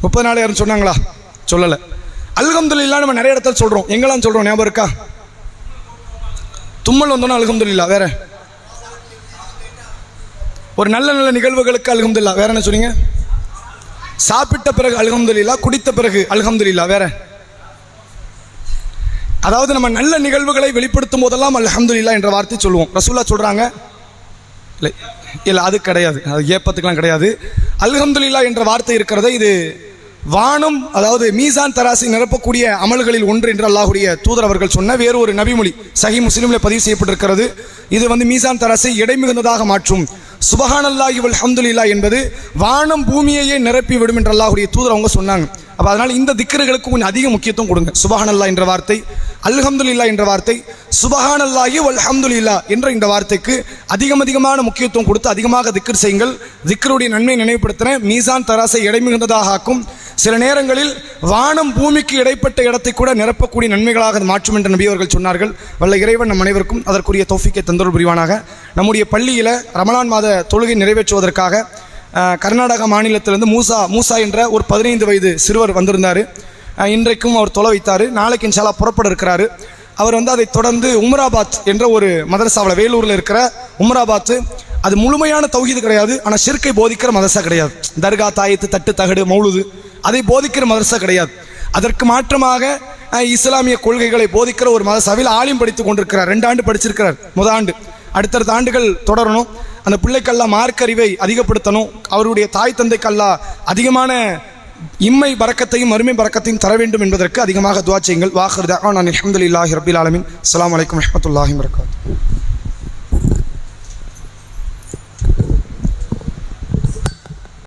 30 நாள் யாரும் சொன்னாங்களா? சொல்லலை. அல்ஹம்துலில்லாஹ் நம்ம நிறைய இடத்துல சொல்கிறோம். எங்கெல்லாம் சொல்கிறோம் ஞாபகம் இருக்கா? தும்மல் வந்தோன்னா அல்ஹம்துலில்லாஹ். வேற ஒரு நல்ல நல்ல நிகழ்வுகளுக்கு அல்ஹம்துலில்லாஹ். வேற என்ன சொன்னீங்க? சாப்பிட்ட பிறகு அல்ஹம்துலில்லாஹ், குடித்த பிறகு அல்ஹம்துலில்லாஹ். வேற அதாவது நம்ம நல்ல நிகழ்வுகளை வெளிப்படுத்தும் போதெல்லாம் அல்ஹம்துலில்லாஹ் என்ற வார்த்தை சொல்லுவோம். ரசூலா சொல்றாங்க, இல்லை அது கிடையாது, அது ஏப்பத்துக்கெல்லாம் கிடையாது. அல்ஹம்துலில்லாஹ் என்ற வார்த்தை இருக்கிறத இது வானம், அதாவது மீசான் தராசை நிரப்பக்கூடிய அமல்களில் ஒன்று என்று அல்லாஹ்வுடைய தூதர் அவர்கள் சொன்ன வேறு ஒரு நபிமொழி சஹீஹ் முஸ்லிமில் பதிவு செய்யப்பட்டிருக்கிறது. இது மீசான் தராசை எடை மிகுந்ததாக மாற்றும். சுபஹானல்லாஹி வல்ஹம்துலில்லாஹ் என்பது வானம் பூமியையே நிரப்பி விடும் என்று அல்லாஹ்வுடைய தூதர் அவங்க சொன்னாங்க. அப்போ அதனால் இந்த திக்ருகளுக்கு கொஞ்சம் அதிக முக்கியத்துவம் கொடுங்க. சுபஹானல்லாஹ் என்ற வார்த்தை, அல்ஹம்துலில்லாஹ் என்ற வார்த்தை, சுபஹானல்லாஹி வல்ஹம்துலில்லாஹ் என்ற இந்த வார்த்தைக்கு அதிகமான முக்கியத்துவம் கொடுத்து அதிகமாக திக்ர் செய்யுங்கள். திக்ருடைய நன்மை நினைவுபடுத்தின மீசான் தராசை எடை மிகுந்ததாக ஆக்கும். சில நேரங்களில் வானம் பூமிக்கு இடைப்பட்ட இடத்தை கூட நிரப்பக்கூடிய நன்மைகளாக மாற்றும் என்று நபி அவர்கள் சொன்னார்கள். வல்ல இறைவன் நம் அனைவருக்கும் அதற்குரிய தௌஃபீக்கை தந்தருள் புரிவானாக. நம்முடைய பள்ளியில் ரமலான் மாத தொழுகை நிறைவேற்றுவதற்காக கர்நாடகா மாநிலத்திலிருந்து மூசா என்ற ஒரு 15 வயது சிறுவர் வந்திருந்தார். இன்றைக்கும் அவர் தொலை வைத்தார். நாளைக்கு இன்ஷா அல்லாஹ் புறப்பட இருக்கிறாரு. அவர் அதை தொடர்ந்து உம்ராபாத் என்ற ஒரு மதரசாவில், வேலூரில் இருக்கிற உம்ராபாத், அது முழுமையான தௌஹீது கிடையாது, ஆனால் ஷிர்கை போதிக்கிற மதரசா கிடையாது. தர்கா, தாயத்து, தட்டு, தகடு, மௌலுது அதை போதிக்கிற மதரசா கிடையாது. அதற்கு மாற்றமாக இஸ்லாமிய கொள்கைகளை போதிக்கிற ஒரு மதரசாவில் ஆலிம் படித்துக் கொண்டிருக்கிறார். 2 ஆண்டு படிச்சிருக்கிறார். முதல் ஆண்டு, அடுத்தடுத்த ஆண்டுகள் தொடரணும். அந்த பிள்ளைக்கெல்லாம் மார்க் அறிவை அதிகப்படுத்தணும். அவருடைய தாய் தந்தைக்கெல்லாம் அதிகமான இம்மை பரக்கத்தையும் மறுமை பரக்கத்தையும் தர வேண்டும் என்பதற்கு அதிகமாக துஆ செய்யுங்கள். வாஹிரு தஅவானா அல்ஹம்துலில்லாஹி ரப்பில் ஆலமீன். அஸ்ஸலாமு அலைக்கும் வரஹ்மத்துல்லாஹி வபரகாத்துஹு.